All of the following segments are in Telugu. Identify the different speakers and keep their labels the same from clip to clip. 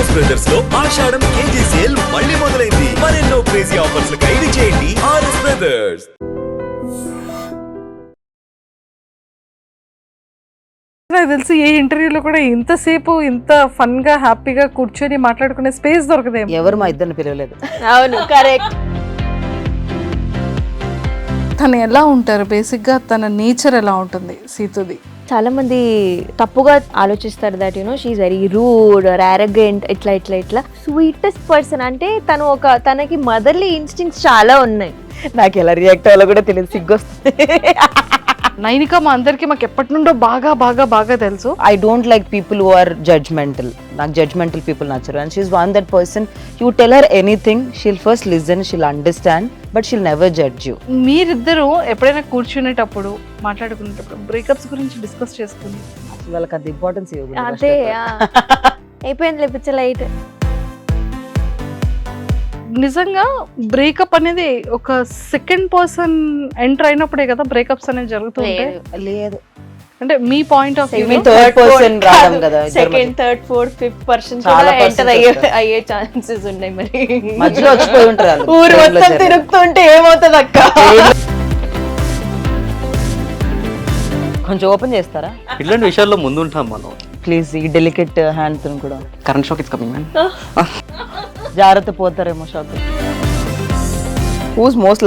Speaker 1: ఆర్ఎస్ బ్రదర్స్ లో ఆషాఢం కేజీ సేల్ మళ్ళీ మొదలైంది. మరెన్నో క్రేజీ ఆఫర్స్ ఖైదీ చేయండి ఆర్ఎస్ బ్రదర్స్.
Speaker 2: నాకు తెలిసి ఏ ఇంటర్వ్యూలో కూడా ఇంతసేపు ఇంత ఫన్ గా హ్యాపీగా కూర్చొని మాట్లాడుకునే స్పేస్ దొరకదేమో.
Speaker 3: ఎవరు మా ఇద్దరిని పిలవలేదు.
Speaker 4: అవును, కరెక్ట్.
Speaker 2: తను ఎలా ఉంటారు, బేసిక్ గా తన నేచర్ ఎలా ఉంటుంది సీతుది?
Speaker 4: చాలా మంది తప్పుగా ఆలోచిస్తారు that you know she's very rude or arrogant, ఇట్లా ఇట్లా ఇట్లా. స్వీటెస్ట్ పర్సన్ అంటే తనకి మదర్లీ ఇన్స్టింక్ట్స్ చాలా ఉన్నాయి.
Speaker 3: నాకు ఎలా రియాక్ట్ అవ్వాలో కూడా తెలియదు, సిగ్గొస్తుంది.
Speaker 2: నైనిక మా అందరికి మాకు ఎప్పటి నుండో బాగా బాగా బాగా తెలుసు.
Speaker 3: I don't like people who are judgmental. నాకు జడ్జ్మెంటల్ పీపుల్ నచ్చరు. And she's one that person, you tell her anything, she'll first listen, she'll understand, but she'll never judge you.
Speaker 2: మీరిద్దరు ఎప్పుడైనా కూర్చునేటప్పుడు మాట్లాడుకునేటప్పుడు బ్రేకప్స్ గురించి డిస్కస్ చేసుకుని
Speaker 3: అసలు వాళ్ళకి అంత ఇంపార్టెన్స్ ఇవ్వదు.
Speaker 4: అదే అయిపోయింది లేపించే లైట్.
Speaker 2: నిజంగా బ్రేకప్ అనేది ఒక సెకండ్ పర్సన్ ఎంటర్ అయినప్పుడే కదా బ్రేకప్స్ అనేది జరుగుతుంటాయి.
Speaker 3: లేదు
Speaker 2: అంటే మీ point of view
Speaker 3: third person రావడం కదా,
Speaker 4: second, third, fourth, fifth person
Speaker 3: చాలా
Speaker 4: ఎంటర్
Speaker 3: persons
Speaker 4: అయ్యే ఛాన్సెస్ ఉన్నాయి. మరి
Speaker 3: మధ్యలో వచ్చిపోయి ఉంటారు.
Speaker 4: ఊరు మొత్తం తిరుగుతుంటే ఏమవుతుంది అక్క?
Speaker 3: కొంచెం ఓపెన్ చేస్తారా
Speaker 5: ఇట్లాంటి విషయాల్లో ముందు ఉంటాం మనం.
Speaker 3: ప్లీజ్? ఈ డెలికేట్ హ్యాండ్ తో కూడా
Speaker 5: current shock is coming man.
Speaker 3: జాగ్రత్త, పోతారేమో shock. Who's most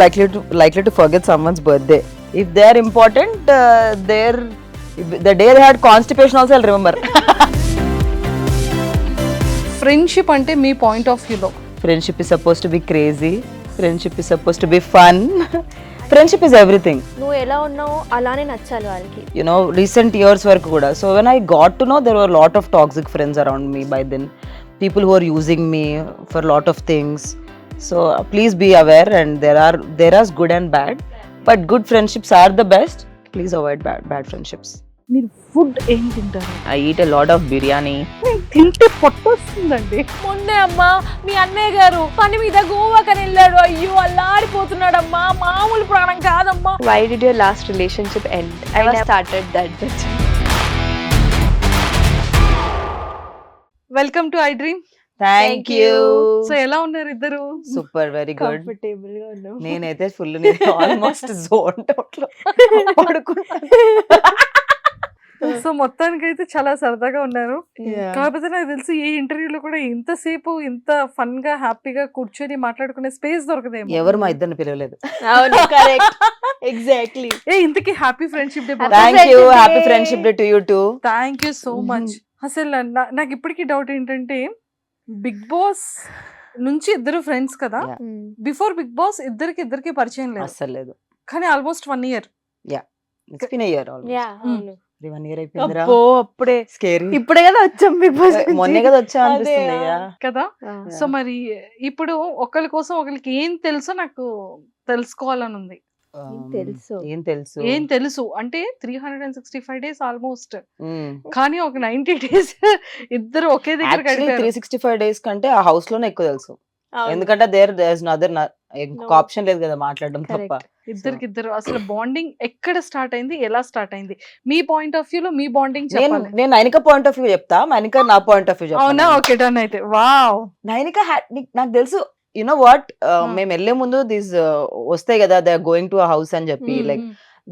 Speaker 3: likely to forget someone's birthday? If they're important, the day they had constipation also I'll remember.
Speaker 2: Friendship అంటే మీ పాయింట్ ఆఫ్ వ్యూలో
Speaker 3: Friendship is supposed to be crazy. Friendship is supposed to be fun. Friendship is everything.
Speaker 4: నువ్వు ఎలా ఉన్నావు అలానే నచ్చాలి వాళ్ళకి.
Speaker 3: You know, recent years వరకు కూడా. So when I got to know, there were a lot of toxic friends around me by then. People who are using me for a lot of things. So please be aware, and there are good and bad, but good friendships are the best. Please avoid bad friendships.
Speaker 2: మీరు ఫుడ్ ఏం తింటారు?
Speaker 3: I eat a lot of biryani.
Speaker 2: తింటే పొట్టొస్తుందండి.
Speaker 4: మొన్నే అమ్మా మీ అన్నయ్య గారు పని మీద గోవాకని వెళ్ళాడు. అయ్యో అల్లాడిపోతున్నాడమ్మా, మామూలు ప్రాణం కాదమ్మా.
Speaker 6: Why did your last relationship end? I never started that bitch.
Speaker 2: Welcome to I dream.
Speaker 3: Thank you.
Speaker 2: So ఎలా ఉన్నారు ఇద్దరు?
Speaker 3: Super, very good.
Speaker 4: కంఫర్టబుల్ గా ఉన్నావు.
Speaker 3: నేనైతే ఫుల్ ఆల్మోస్ట్ జోన్ అవుట్ లో పడుకున్నాను.
Speaker 2: సో మొత్తానికి అయితే చాలా సరదాగా ఉన్నారు.
Speaker 3: Yeah.
Speaker 2: కాకపోతే నాకు తెలిసి ఏ ఇంటర్వ్యూలో కూడా ఇంతసేపు ఇంత ఫన్ గా హ్యాపీగా కూర్చొని మాట్లాడుకునే స్పేస్ దొరకదేమో.
Speaker 3: ఎవరు మా ఇద్దరిని పిలవలేదు.
Speaker 4: అవును, కరెక్ట్. ఎగ్జాక్ట్లీ.
Speaker 2: ఇంతకీ happy friendship day.
Speaker 3: Thank you. Happy friendship day to you too.
Speaker 2: Thank you so much. అసలు నాకు ఇప్పటికీ డౌట్ ఏంటంటే, బిగ్ బాస్ నుంచి ఇద్దరు ఫ్రెండ్స్ కదా, బిఫోర్ బిగ్ బాస్ ఇద్దరికి పరిచయం లేదు
Speaker 3: అస్సలు లేదు.
Speaker 2: కానీ almost 1 year.
Speaker 3: It's been a year almost.
Speaker 4: Yeah, అవును.
Speaker 3: 1 year అయిపోయిందిరా.
Speaker 4: అబ్బో, అప్పుడే
Speaker 3: స్కేరీ.
Speaker 4: ఇప్పుడే కదా వచ్చాం బిగ్ బాస్.
Speaker 3: మొన్నే కదా వచ్చా అనిపిస్తుంది.
Speaker 4: అదే,
Speaker 3: Yeah.
Speaker 2: కదా. సో మరి ఇప్పుడు ఒకరి కోసం ఒకరికి ఏం తెలుసో నాకు తెలుసుకోవాలని ఉంది.
Speaker 3: ఏం తెలుసు
Speaker 2: అంటే 365 days ఆల్మోస్ట్, కానీ ఒక 90 days ఇద్దరు ఒకే దగ్గర గడిపారు.
Speaker 3: 365 days కంటే ఆ హౌస్ లోనే ఎక్కువ తెలుసు. ఎందుకంటే దేర్ ఇంకొక ఆప్షన్ లేదు కదా మాట్లాడడం తప్ప.
Speaker 2: ఇద్దరు అసలు బాండింగ్ ఎక్కడ స్టార్ట్ అయింది, ఎలా స్టార్ట్ అయింది? మీ పాయింట్ ఆఫ్ వ్యూ లో మీ బాండింగ్ చెప్పాలి.
Speaker 3: నేను నైనిక పాయింట్ ఆఫ్ వ్యూ చెప్తా, నైనిక నా పాయింట్ ఆఫ్ వ్యూ చెప్తా.
Speaker 2: అవునా? ఓకే, డన్ అయితే. వావ్,
Speaker 3: నైనిక నాకు తెలుసు. యు నో వాట్, మేము వెళ్లే ముందు దీస్ వస్తాయి కదా, they are going to a house అని చెప్పి, like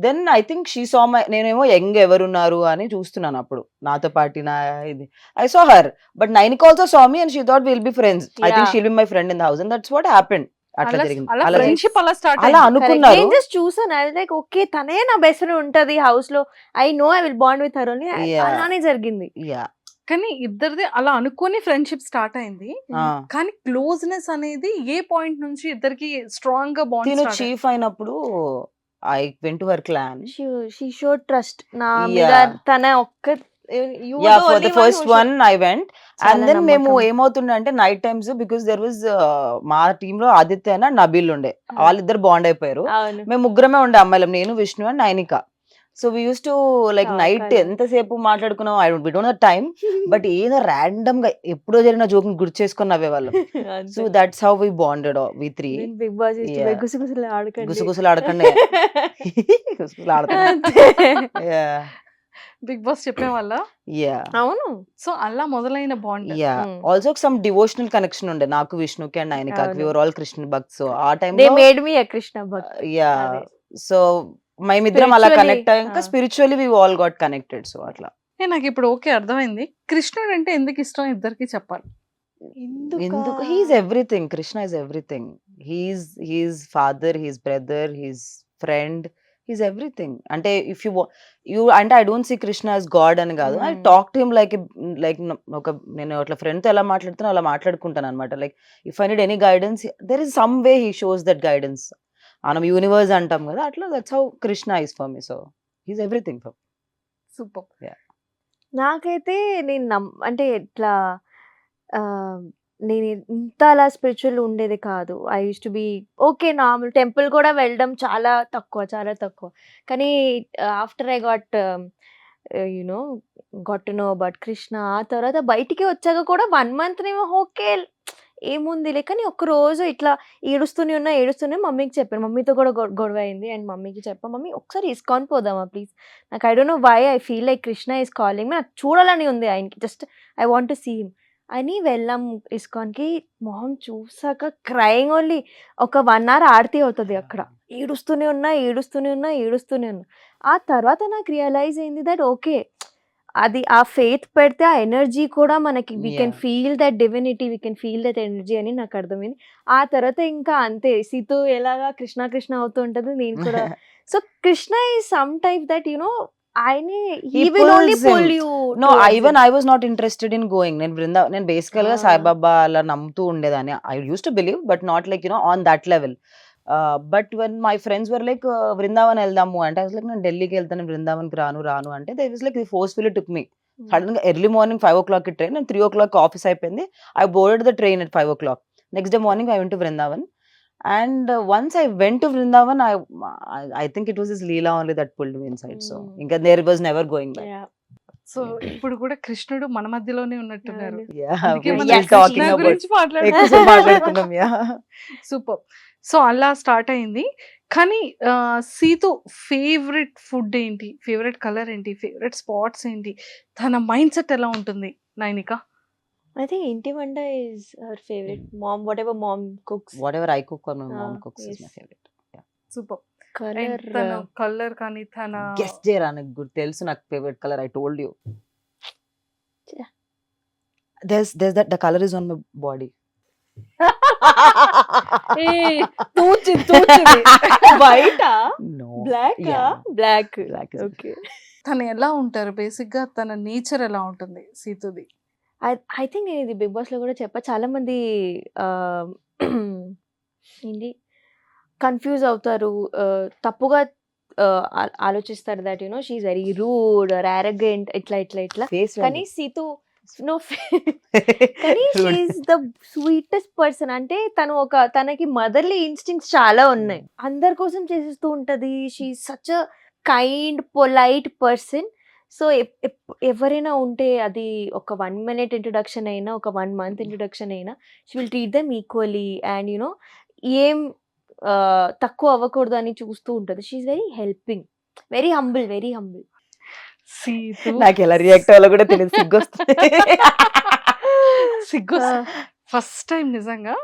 Speaker 3: then I think she saw my, నేనేమో యంగ్ ఎవరున్నారు అని చూస్తున్నాను అప్పుడు నాతో పాటు నా ఇది. I saw her, but Nainika also saw me and she thought will be friends. I think she'll be my friend in the house and that's what happened. అట్లా జరిగింది.
Speaker 2: ఫ్రెండ్షిప్ అలా స్టార్ట్
Speaker 3: అలా అనుకున్నారు.
Speaker 4: నేను జస్ట్ చూసాను, ఐ లైక్ ఓకే తనే నా బెస్ట్ ఫ్రెండ్ ఉంటది హౌస్ లో, I know I will bond with her only. అలానే జరిగింది.
Speaker 2: కానీ ఇద్దరిది అలా అనుకుని ఫ్రెండ్షిప్ స్టార్ట్ అయింది. కానీ క్లోజ్నెస్ అనేది ఏ పాయింట్ నుంచి ఇద్దరికి స్ట్రాంగ్ గా బాండ్?
Speaker 3: చీఫ్ అయినప్పుడు I went to her clan.
Speaker 4: She showed trust. నా మీద తన ఒక్క
Speaker 3: for the first one I went, and then మేము ఏమవుతుండే night times, because there was మా టీమ్ లో ఆదిత్య అండ్ నబీల్ ఉండే, వాళ్ళిద్దరు బాండ్ అయిపోయారు. మేము ముగ్గురమే ఉండే అమ్మాయిలం, నేను, Vishnu and Nainika. So we use to like night ఎంతసేపు మాట్లాడుకున్నాం, we don't know time, but ఏదో ర్యాండమ్ గా ఎప్పుడో జరిగిన జోక్ గుర్తు చేసుకుని నవ్వేవాళ్ళం. So that's how we bonded we three.
Speaker 4: Big boss గుసగుసలు ఆడకండి,
Speaker 3: గుసగుసలు ఆడకండి, గుసగుసలు ఆడకండి.
Speaker 2: బిగ్ బాస్ చెప్పే వాళ్ళ
Speaker 3: యా
Speaker 4: అవును.
Speaker 2: సో అలా మొదలైన bond.
Speaker 3: Yeah also some devotional connection ఉండే నాకు విష్ణుకి అండ్ నైనికాకి.
Speaker 4: అవును.
Speaker 3: We were all Krishna bhakt. So ఆ
Speaker 4: దే
Speaker 3: టైంలో
Speaker 4: made me a Krishna bhakt.
Speaker 3: Yeah
Speaker 4: అదే.
Speaker 3: సో మేమిద్దరం అలా
Speaker 4: Spiritually,
Speaker 3: కనెక్ట్ అయ్యాక spiritually we all got connected. So అట్లా
Speaker 2: నాకు ఇప్పుడు ఓకే అర్థమైంది. కృష్ణుడు అంటే ఎందుకు ఇష్టం ఇద్దరికి చెప్పాలి.
Speaker 3: ఎందుకు he's everything. Krishna is everything. He's father, he's brother, he's friend, he's everything. అంటే ఇఫ్ యూ అంటే I don't see Krishna as god అని కాదు. I talk to him like ఒక నేను అట్లా ఫ్రెండ్ తో ఎలా మాట్లాడుతున్నా అలా మాట్లాడుకుంటాను అనమాట. Like if I need any guidance there is some way he shows that guidance. మనం యూనివర్స్ అంటాం కదా, అట్లా that's how Krishna is for me. So he's everything for.
Speaker 2: Super.
Speaker 4: నాకైతే నేను అంటే ఇట్లా నేను ఇంత అలా స్పిరిచువల్ ఉండేది కాదు. I use to be okay normal. Temple కూడా వెళ్ళడం చాలా తక్కువ. కానీ after I got to know about Krishna, ఆ తర్వాత బయటికి వచ్చాక కూడా 1 month నేమో ఓకే ఏముందిలే. కానీ ఒక్కరోజు ఇట్లా ఏడుస్తూనే మమ్మీకి చెప్పాను. మమ్మీతో కూడా గొడవ అయింది. అండ్ మమ్మీకి చెప్పా, మమ్మీ ఒకసారి ఇస్కాన్ పోదామా ప్లీజ్, నాకు I don't know why I feel like Krishna is calling, నాకు చూడాలని ఉంది ఆయనకి, just I want to see him అని వెళ్ళాం ఇస్కాన్కి. మొహం చూసాక క్రయింగ్ ఓన్లీ. ఒక 1 hour ఆరతి అవుతుంది అక్కడ. ఏడుస్తూనే ఉన్నా. ఆ తర్వాత నాకు రియలైజ్ అయింది దట్ ఓకే, అది ఆ ఫెయిత్ పెడితే ఆ ఎనర్జీ కూడా మనకి we can feel that divinity, we can feel that energy అని నాకు అర్థమైంది. ఆ తర్వాత ఇంకా అంతే, సీతు ఎలాగా కృష్ణ అవుతూ ఉంటుంది, నేను కూడా. So Krishna is some type that ఆయనే he will only pull you.
Speaker 3: No, I was not interested in going. నేను బేసికల్ గా సాయిబాబా అలా నమ్ముతూ ఉండేదాన్ని. I use to believe but not like on that level. But when my friends were like Vrindavan వెళ్దాము అంటే, లైక్ నేను ఢిల్లీకి వెళ్తాను, వృందావన్కి రాను అంటే they was like forcefully took me. Sudden గా ఎర్లీ మార్నింగ్ 5 o'clock ట్రైన్, నేను 3 o'clock ఆఫీస్ అయిపోయింది. I boarded the train at 5 o'clock. Next day morning I went to Vrindavan. And once I went to Vrindavan, I think it was his Leela only that pulled me inside. So inka there was never going back.
Speaker 4: Yeah.
Speaker 2: So ఇప్పుడు కూడా కృష్ణుడు మన మధ్యలోనే ఉన్నట్టున్నారు.
Speaker 3: Yeah,
Speaker 2: అందుకే
Speaker 3: we're
Speaker 2: మనం
Speaker 3: still talking
Speaker 2: కృష్ణ
Speaker 3: about.
Speaker 2: గురించి
Speaker 3: ఎక్కువసేపు మాట్లాడుతున్నాం. Yeah.
Speaker 2: సూపర్. సో అలా స్టార్ట్ అయింది. కానీ సీతు ఫేవరెట్ ఫుడ్ ఏంటి, ఫేవరెట్ కలర్ ఏంటి, ఫేవరెట్ స్పాట్స్ ఏంటి, తన మైండ్ సెట్ ఎలా ఉంటుంది నైనిక?
Speaker 4: I think ఇంటి వంట is her favorite. Mom, whatever mom cooks.
Speaker 3: Whatever I cook or my mom cooks is my favorite.
Speaker 2: Super.
Speaker 4: Color.
Speaker 2: తన కలర్ కానీ తన
Speaker 3: Guess చేయరా, నాకు గుర్తు తెలుసు నాకు favourite colour. I told you.
Speaker 4: Yeah.
Speaker 3: There's that the color is on my body.
Speaker 4: White ఆ?
Speaker 3: No.
Speaker 4: Black ఆ?
Speaker 3: Yeah.
Speaker 4: Black.
Speaker 3: Black is
Speaker 4: Okay.
Speaker 2: తను ఎలా ఉంటారు బేసిక్ గా, తన నేచర్ ఎలా ఉంటుంది సీతుది?
Speaker 4: ఐ థింక్ నేను ఇది బిగ్ బాస్ లో కూడా చెప్పా. చాలా మంది ఏంటి కన్ఫ్యూజ్ అవుతారు, తప్పుగా ఆలోచిస్తారు that she's very rude or arrogant ఇట్లా.
Speaker 3: Face
Speaker 4: కానీ సీతు నో, కానీ షీఈ్ ద స్వీటెస్ట్ పర్సన్. అంటే తనకి మదర్లీ ఇన్స్టింక్ట్స్ చాలా ఉన్నాయి, అందరి కోసం చేసేస్తూ ఉంటది. She such a kind polite person. So ఎవరైనా ఉంటే అది ఒక 1 minute ఇంట్రొడక్షన్ అయినా, ఒక 1 month ఇంట్రొడక్షన్ అయినా, she will treat them equally. And ఏం తక్కువ అవ్వకూడదు అని చూస్తూ ఉంటుంది. She's very helping, very humble.
Speaker 2: సీతు
Speaker 3: నాకు ఎలా రియాక్ట్ అవ్వాలో కూడా తెలియదు.
Speaker 2: సిగ్గు ఫస్ట్ టైం నిజంగా.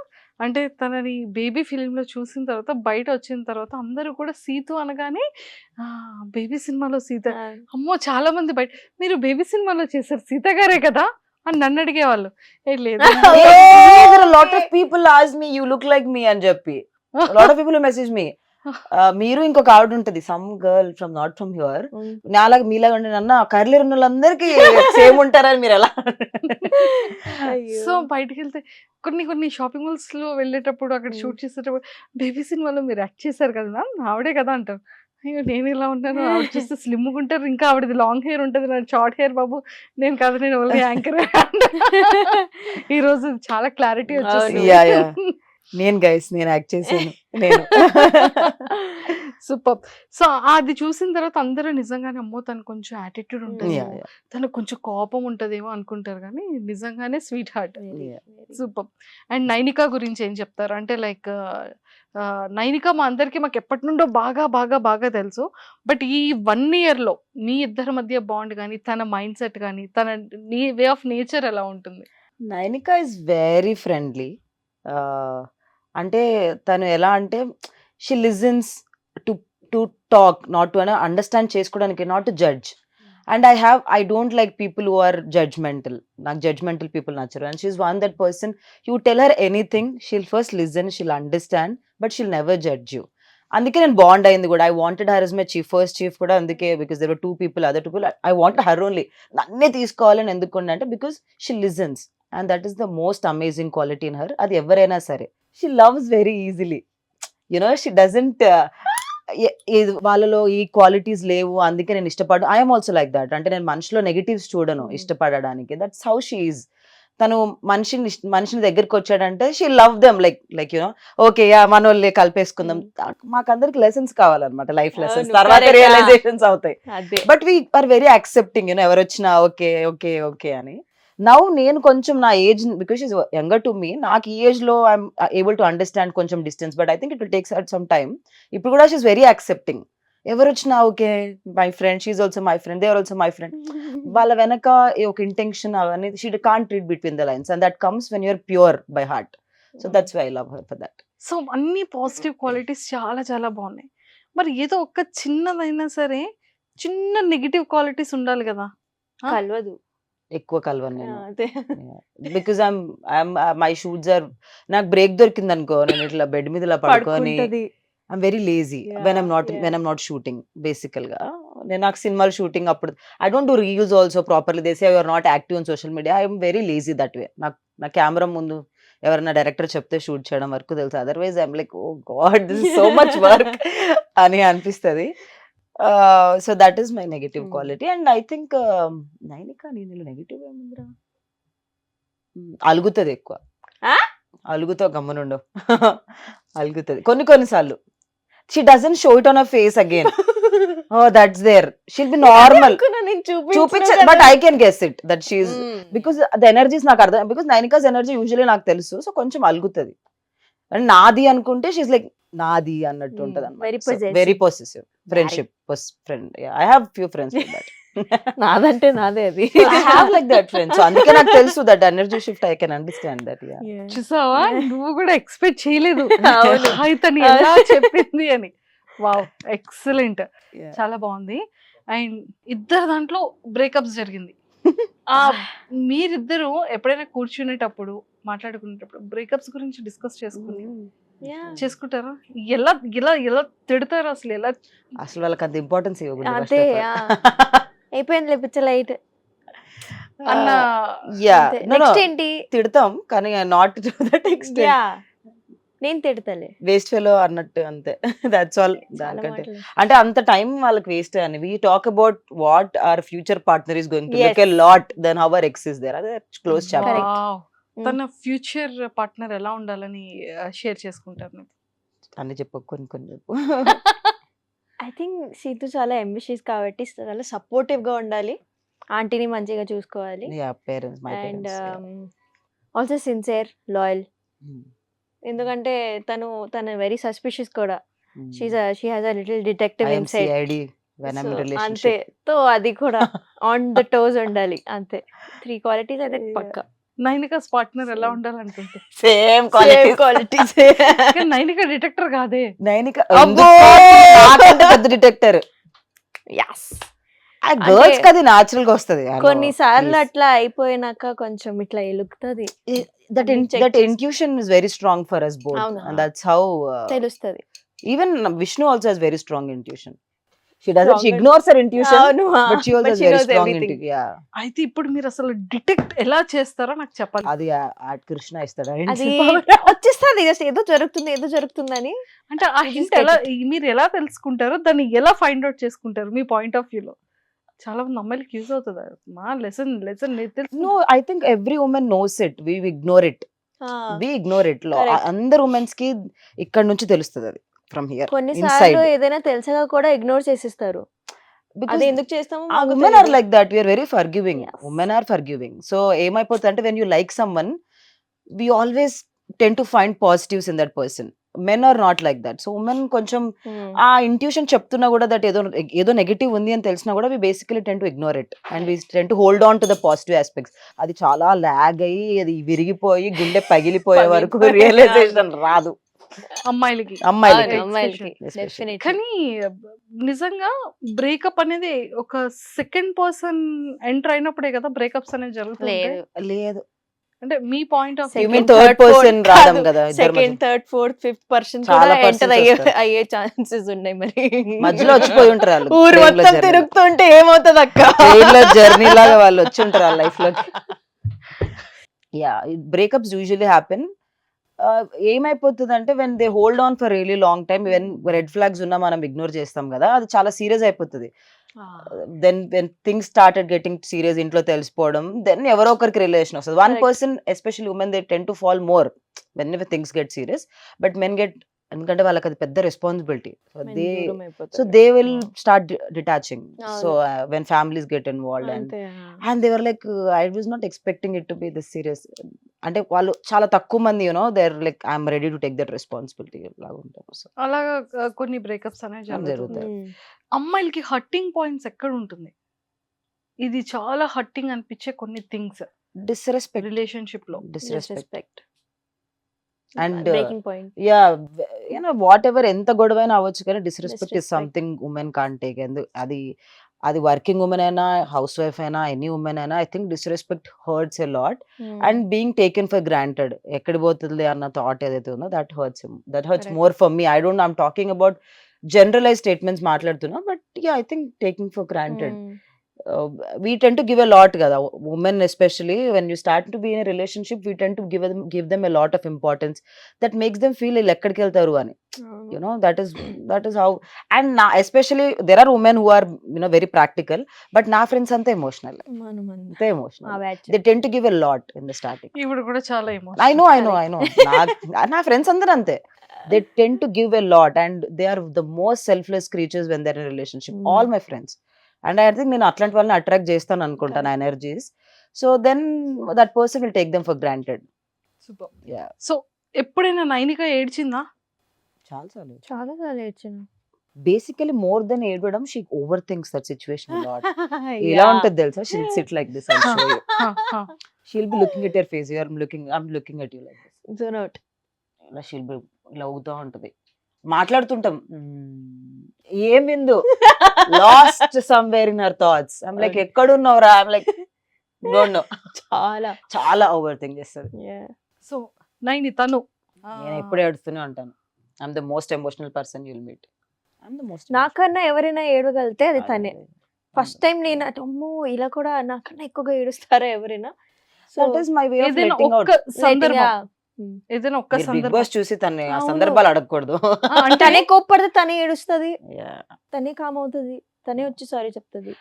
Speaker 2: అంటే తనని బేబీ ఫిలింలో చూసిన తర్వాత, బయట వచ్చిన తర్వాత అందరూ కూడా సీతు అనగానే బేబీ సినిమాలో సీత, అమ్మో చాలా మంది బయట మీరు బేబీ సినిమాలో చేశారు సీత గారే కదా అని నన్ను అడిగేవాళ్ళు. లేదు
Speaker 3: lot of people ask me you look like me అని చెప్పి. Lot of people message me. మీరు ఇంకొక ఆవిడ ఉంటది, some girl from not from here, నాలాగా మీలాగా ఉండే నన్న కర్లీ ఉన్న వాళ్ళందరికీ సేమ్ ఉంటారని మీరు ఎలా.
Speaker 2: సో బయటకు వెళ్తే కొన్ని షాపింగ్ మాల్స్ లో వెళ్ళేటప్పుడు, అక్కడ షూట్ చేసేటప్పుడు బేబీ సినిమాలో మీరు యాక్ట్ చేశారు కదా మ్యామ్, ఆవిడే కదా అంటారు. అయ్యో నేను ఇలా ఉంటాను, ఆవిడ చూస్తే స్లిమ్ ఉంటారు, ఇంకా ఆవిడది లాంగ్ హెయిర్ ఉంటుంది, నాకు షార్ట్ హెయిర్ బాబు, నేను కదా, నేను ఓన్లీ యాంకర్. ఈ రోజు చాలా క్లారిటీ వచ్చేసింది.
Speaker 3: నేను యాక్ట్ చేశాను నేను.
Speaker 2: సూపర్. సో అది చూసిన తర్వాత అందరూ నిజంగానే అమ్మో తను కొంచెం యాటిట్యూడ్ ఉంటుంది,
Speaker 3: Yeah, yeah,
Speaker 2: తనకు కొంచెం కోపం ఉంటదేమో అనుకుంటారు కానీ నిజంగానే sweet heart.
Speaker 3: yeah.
Speaker 2: Super. And Nainika గురించి ఏం చెప్తారు? అంటే లైక్ నైనిక మా అందరికి మాకు ఎప్పటి నుండో బాగా బాగా బాగా తెలుసు. బట్ ఈ 1 year లో మీ ఇద్దరి మధ్య బాండ్ కానీ తన మైండ్ సెట్ కానీ తన వే ఆఫ్ నేచర్ ఎలా ఉంటుంది?
Speaker 3: Nainika is very friendly. అంటే తను ఎలా అంటే she listens to to talk, not to understand చేసుకోవడానికి, not to judge. And I don't like people who are judgmental. నాకు జడ్జ్మెంటల్ పీపుల్ నచ్చరు. And she's one that person, you tell her anything, she'll first listen, she'll understand, but she'll never judge you. అందుకే నేను బాండ్ అయింది కూడా. I wanted her is my first chief కూడా అందుకే, because there were 2 people, other 2 people. I wanted her only. నన్నే తీసుకోవాలని ఎందుకు అంటే because she listens, and that is the most amazing quality in her. అది ఎవరైనా సరే. She loves very easily, you know, she doesn't వాళ్ళలో ఈ క్వాలిటీస్ లేవు అందుకే నేను ఇష్టపడు. I'm also like that. అంటే నేను మనిషిలో నెగిటివ్స్ చూడను ఇష్టపడడానికి. That's how she is. తను మనిషిని దగ్గరికి వచ్చాడంటే she love them like you know, okay yeah మన వాళ్ళే కలిపేసుకుందాం. మాకందరికి లెసన్స్ కావాలన్నమాట, లైఫ్ లెసన్స్.
Speaker 4: అవును,
Speaker 3: తర్వాత
Speaker 4: correct.
Speaker 3: రియలైజేషన్స్ అవుతాయి.
Speaker 4: అదే
Speaker 3: but we are very accepting, you know, ఎవరు వచ్చినా ఓకే ఓకే ఓకే అని. నౌ నేను కొంచెం నా age, because is younger to me, నాకు ఈ ఏజ్ లో ఐఎమ్ ఏబుల్ టు అండర్స్టాండ్ కొంచెం distance, but I think it will takes at some time. ఇప్పుడు కూడా షీఈస్ వెరీ యాక్సెప్టింగ్. ఎవరు వచ్చినా okay my friend, she's also my friend, they are also my friend. వాళ్ళ వెనక ఒక ఇంటెన్షన్ అవన్నీ, she can't read between the lines, and that comes when you're pure by heart. So that's why I love her for that.
Speaker 2: So అన్ని పాజిటివ్ క్వాలిటీస్ చాలా చాలా బాగున్నాయి. మరి ఏదో ఒక చిన్నదైనా సరే చిన్న నెగిటివ్ క్వాలిటీస్ ఉండాలి కదా?
Speaker 4: కలవదు.
Speaker 3: ఎక్కువ కలవను నేను.
Speaker 4: అదే
Speaker 3: బికాస్ మై షూట్స్ ఆర్, నాకు బ్రేక్ దొరికింది అనుకో, నేను ఇట్లా బెడ్ మీద ఇలా పడుకొని
Speaker 4: పడుకుంటది.
Speaker 3: I'm very lazy when I'm not shooting. బేసికల్ గా నాకు సినిమాలు షూటింగ్ అప్పుడు I don't do reels also properly. They say you are not active on social media. I'm very lazy that way. నాకు నా కెమెరా ముందు ఎవరైనా డైరెక్టర్ చెప్తే షూట్ చేయడం వరకు తెలుసు. Otherwise I'm like oh god this is so much work అని అనిపిస్తుంది. So that is my negative quality. And I think Nainika నేను నెగటివ్ ఏముందిరా, అలుగుతుంది ఎక్కువ. అలుగుతో గమ్మునుండు. అలుగుతుంది కొన్నిసార్లు. She doesn't show it on her face again. Oh, that's there. She'll be normal. చూపించ, but I can guess it that she's, because the energy is నాకు అర్థం, because Nainika's energy usually నాకు తెలుసు. సో కొంచెం అలుగుతుంది. అండ్ నాది అనుకుంటే షీస్ లైక్ నాది అన్నట్టు ఉంటది అన్నమాట. Very possessive. Friendship friend. I have few friends like that.
Speaker 4: నాదంటే నాదే అది.
Speaker 3: I have like that friends. So అందుకే నాకు తెలుసు that energy shift. I can understand that.
Speaker 2: చూసావా, నువ్వు కూడా ఎక్స్పెక్ట్ చేయలేదు
Speaker 4: అవును.
Speaker 2: తను ఎలా చెప్పింది అని. వావ్, ఎక్సలెంట్, చాలా బాగుంది. అండ్ ఇద్దరు దాంట్లో బ్రేకప్స్ జరిగింది. మీరిద్దరు ఎప్పుడైనా కూర్చునేటప్పుడు మాట్లాడుకునేటప్పుడు బ్రేకప్స్ గురించి డిస్కస్ చేసుకుంటారా? ఎలా ఎలా ఎలా తిడతారు అసలు? ఎలా
Speaker 3: అసలు వాళ్ళకి అంత ఇంపార్టెన్స్ ఇవ్వకూడదు.
Speaker 4: అదే అయిపోయింది పిచ్చ లైట్
Speaker 2: అన్న
Speaker 4: నెక్స్ట్ ఏంటి
Speaker 3: తిడతాం కానీ నాట్ టు దట్ ఎక్స్టెంట్.
Speaker 4: నేను తిడతలే,
Speaker 3: వేస్ట్ ఫెలో అన్నట్టు అంతే. That's all. దానికంటే అంటే అంత టైం వాళ్ళకి వేస్ట్ అని. We talk about what our future partner is going to look a lot then how our ex is there. అదే క్లోజ్ చాప్టర్.
Speaker 2: తన ఫ్యూచర్ పార్ట్నర్ ఎలా ఉండాలని షేర్ చేసుకుంటారు?
Speaker 3: అన్ని చెప్పు, కొన్ని చెప్పు.
Speaker 4: ఐ థింక్ సీతు చాలా అంబిషియస్ కాబట్టి చాలా సపోర్టివ్ గా ఉండాలి, ఆంటీని మంచిగా చూసుకోవాలి,
Speaker 3: parents my
Speaker 4: and
Speaker 3: parents.
Speaker 4: Also sincere, loyal. ఎందుకంటే తను వెరీ సస్పిషియస్ కూడా. She has a little detective inside.
Speaker 3: CID when I'm in
Speaker 4: అంతే.
Speaker 3: relationship.
Speaker 4: తో అది కూడా ఆన్ ద టోస్ ఉండాలి. అంతే 3 క్వాలిటీస్ అయితే పక్కా.
Speaker 2: నైనికాస్ పార్ట్నర్ ఎలా ఉండాలనుకుంటే?
Speaker 3: Same qualities.
Speaker 2: నైనిక డిటెక్టర్ కాదే.
Speaker 3: నైనిక
Speaker 4: అబ్బో!
Speaker 3: నాకంటే పెద్ద డిటెక్టర్.
Speaker 4: యస్,
Speaker 3: ఆ గర్ల్స్ కి అది న్యాచురల్ గా వస్తది.
Speaker 4: కొన్నిసార్లు అట్లా అయిపోయినాక కొంచెం ఇట్లా ఎలుగుతుంది.
Speaker 3: that intuition is very strong for us both.
Speaker 4: అవును.
Speaker 3: And that's how
Speaker 4: తెలుస్తుంది.
Speaker 3: even Vishnu also has very strong intuition. She ignores her intuition,
Speaker 4: అవును,
Speaker 3: but she also has very strong intuition. Yeah,
Speaker 2: అయితే ఇప్పుడు మీరు అసలు డిటెక్ట్ ఎలా చేస్తారో నాకు చెప్పాలి.
Speaker 3: అది కృష్ణ ఇస్తాడా?
Speaker 4: అది వచ్చేస్తుంది జస్ట్ ఏదో జరుగుతుందని.
Speaker 2: అంటే ఆ హింట్ ఎలా మీరు ఎలా తెలుసుకుంటారో, దాన్ని ఎలా ఫైండ్ అవుట్ చేసుకుంటారు మీ పాయింట్ ఆఫ్ వ్యూలో? చాలా మంది అమ్మాయిలకి యూజ్ అవుతుంది మా lesson
Speaker 3: No, I think every woman knows it. We ignore it. We ignore it.
Speaker 4: Correct.
Speaker 3: అందరు ఉమెన్స్ కి ఇక్కడ నుంచి తెలుస్తుంది అది ఫ్రమ్ హియర్
Speaker 4: కొన్నిసార్లు
Speaker 3: ఇన్సైడ్.
Speaker 4: ఏదైనా తెలిసగా కూడా ఇగ్నోర్ చేసిస్తారు. అది ఎందుకు చేస్తామో మాకు
Speaker 3: ఉమెన్ ఆర్
Speaker 4: తెలీదు.
Speaker 3: Like that, we're very forgiving.
Speaker 4: Yes.
Speaker 3: Women are forgiving. So ఏమైపోతుంది అంటే when you like someone we always tend to find positives in that person. Men are not like that. So women కొంచెం
Speaker 4: Hmm.
Speaker 3: ఆ ఇంట్యూషన్ చెప్తున్నా కూడా దట్ ఏదో నెగిటివ్ ఉంది అని తెలిసినా కూడా we basically tend to ignore it and we tend to hold on to the positive aspects. అది చాలా లాగ్ అయ్యి అది విరిగిపోయి గుండె పగిలిపోయే వరకు
Speaker 4: పగిలిపోయి
Speaker 3: రియలైజేషన్ రాదు
Speaker 2: అమ్మాయిలకి.
Speaker 3: అమ్మాయిలకి.
Speaker 4: అమ్మాయిలకి
Speaker 3: Especially.
Speaker 4: డెఫినెట్లీ.
Speaker 2: కానీ నిజంగా బ్రేకప్ అనేది ఒక సెకండ్ పర్సన్ ఎంటర్ అయినప్పుడే కదా బ్రేకప్స్ అనేది జరుగుతుంది.
Speaker 4: లేదు.
Speaker 3: లేదు,
Speaker 2: అంటే మీ point of
Speaker 3: You mean
Speaker 4: Second,
Speaker 3: third
Speaker 4: third,
Speaker 3: person
Speaker 4: fourth
Speaker 3: రావడం
Speaker 4: కాదు.
Speaker 3: కదా ఇద్దరి
Speaker 4: సెకండ్,
Speaker 3: మధ్య.
Speaker 4: థర్డ్, ఫోర్త్, ఫిఫ్త్ పర్సన్
Speaker 3: చాలా
Speaker 4: కూడా ఎంటర్
Speaker 3: persons వస్తారు.
Speaker 4: అయ్యే ఛాన్సెస్ ఉన్నాయి మరి.
Speaker 3: మధ్యలో వచ్చిపోయి ఉంటారు వాళ్ళు.
Speaker 4: ఊరు
Speaker 3: train లో
Speaker 4: మొత్తం
Speaker 3: journey.
Speaker 4: తిరుగుతుంటే ఏమవుతుంది అక్క?
Speaker 3: Train లో జర్నీ లాగా వాళ్ళు వచ్చి ఉంటారు వాళ్ళ లైఫ్ లోకి. Yeah, breakups usually happen. ఏమైపోతుంది అంటే when they hold on for really long time, when red flags ఉన్నా మనం ఇగ్నోర్ చేస్తాం కదా, అది చాలా సీరియస్ అయిపోతుంది. Then when things started getting serious, ఇంట్లో తెలిసిపోవడం, దెన్ ఎవరో ఒకరికి రిలేషన్ వస్తుంది. One
Speaker 4: Correct.
Speaker 3: Person especially women they tend to fall more whenever things get serious. But men get, ఎందుకంటే వాళ్ళకి అది పెద్ద రెస్పాన్సిబిలిటీ.
Speaker 4: దూరం అయిపోతారు.
Speaker 3: So they will start detaching.
Speaker 4: అవును.
Speaker 3: So when families get involved
Speaker 4: అంతే.
Speaker 3: and they were like I was not expecting it to be this serious. అంటే వాళ్ళు చాలా తక్కువ మంది they're like I'm ready to take that responsibility లాగా ఉంటారు. సో
Speaker 2: అలాగా కొన్ని బ్రేకప్స్ అనేవి జరుగుతాయి.
Speaker 3: జరుగుతాయి.
Speaker 4: Hmm.
Speaker 2: అమ్మాయిలకి హట్టింగ్ పాయింట్స్ ఎక్కడ ఉంటుంది? ఇది చాలా హట్టింగ్ అనిపించే కొన్ని థింగ్స్
Speaker 3: డిస్రెస్పెక్ట్,
Speaker 2: రిలేషన్షిప్ లో.
Speaker 3: Disrespect
Speaker 4: Disrespect.
Speaker 3: and
Speaker 4: Breaking point.
Speaker 3: Whatever ఎంత గొడవైనా అవ్వచ్చు కానీ disrespect is
Speaker 4: Disrespect.
Speaker 3: Something women can't take. అది అది వర్కింగ్ ఉమెన్ అయినా హౌస్ వైఫ్ అయినా ఎనీ ఉమెన్ అయినా I think disrespect hurts a lot.
Speaker 4: Hmm.
Speaker 3: And being taken for granted, ఎక్కడ పోతుంది అన్న థాట్ ఏదైతే ఉందో that hurts
Speaker 2: Correct.
Speaker 3: More for me. I'm talking about generalize statements మాట్లాడుతున్నా, but I think taking for granted.
Speaker 4: Hmm.
Speaker 3: We tend to give a lot kada, women especially when you start to be in a relationship, we tend to give them a lot of importance that makes them feel like ekkadiki veltaru ani. That is how. And especially there are women who are very practical, but na friends ante emotional, ante
Speaker 4: ఆ
Speaker 3: emotional.
Speaker 4: batch.
Speaker 3: They tend to give a lot in the starting.
Speaker 2: ఇప్పుడు కూడా చాలా
Speaker 3: I know na friends andaru ante, they tend to give a lot and they are the most selfless creatures when they're in a relationship. All my friends, and I think నేను అట్లాంటి వాళ్ళని అట్రాక్ట్ చేస్తాను అనుకుంటాను energies. So then that person will take them for granted.
Speaker 2: Super.
Speaker 3: Yeah,
Speaker 2: so ఎప్పుడైనా నైనిక ఏడ్చిందా?
Speaker 3: చాలా సార్లు.
Speaker 4: చాలా చాలా ఏడ్చాను.
Speaker 3: బేసికలీ మోర్ దెన్ ఏడవడం, she overthinks that situation lot. ఎలా ఉంటుంది తెలుసా, she'll sit like this and show you. She'll be looking at your face, you are looking at you like this.
Speaker 4: Zone out.
Speaker 3: ఇలా షీల్ బి ఇలా ఊగుతూ ఉంటుంది. మాట్లాడుతుంటాం, ఏమిందు lost somewhere in her thoughts. I'm like ఎక్కడున్నావురా, ఐమ్ లైక్ డోంట్ నో.
Speaker 4: చాలా.
Speaker 3: చాలా ఓవర్ థింక్ చేస్తుంది.
Speaker 4: Yeah.
Speaker 2: సో నైని తను
Speaker 3: నేను ఎప్పుడు ఏడుస్తూనే ఉంటాను. I'm the most emotional person you'll meet. I'm the most.
Speaker 4: నాకన్నా ఎవరైనా ఏడవగలితే అది తనే. ఫస్ట్ టైం నేను అమ్మో ఇలా కూడా నాకన్నా ఎక్కువగా ఏడుస్తారా ఎవరైనా?
Speaker 3: That is my way of
Speaker 2: ఏదైనా
Speaker 3: లెట్టింగ్
Speaker 2: ఒక్క
Speaker 3: అవుట్.
Speaker 2: సందర్భం, ఏదైనా ఒక్క
Speaker 3: బిగ్
Speaker 2: సందర్భం
Speaker 3: బాస్ చూసి తన్ని ఆ
Speaker 4: అవును.
Speaker 3: సందర్భాలు అడగకూడదు.
Speaker 2: అంటే
Speaker 4: తనే కోప్పడితే తనే ఏడుస్తుంది,
Speaker 3: Yeah.
Speaker 4: తనే కామ్ అవుతుంది, తనే వచ్చి సారీ చెప్తుంది.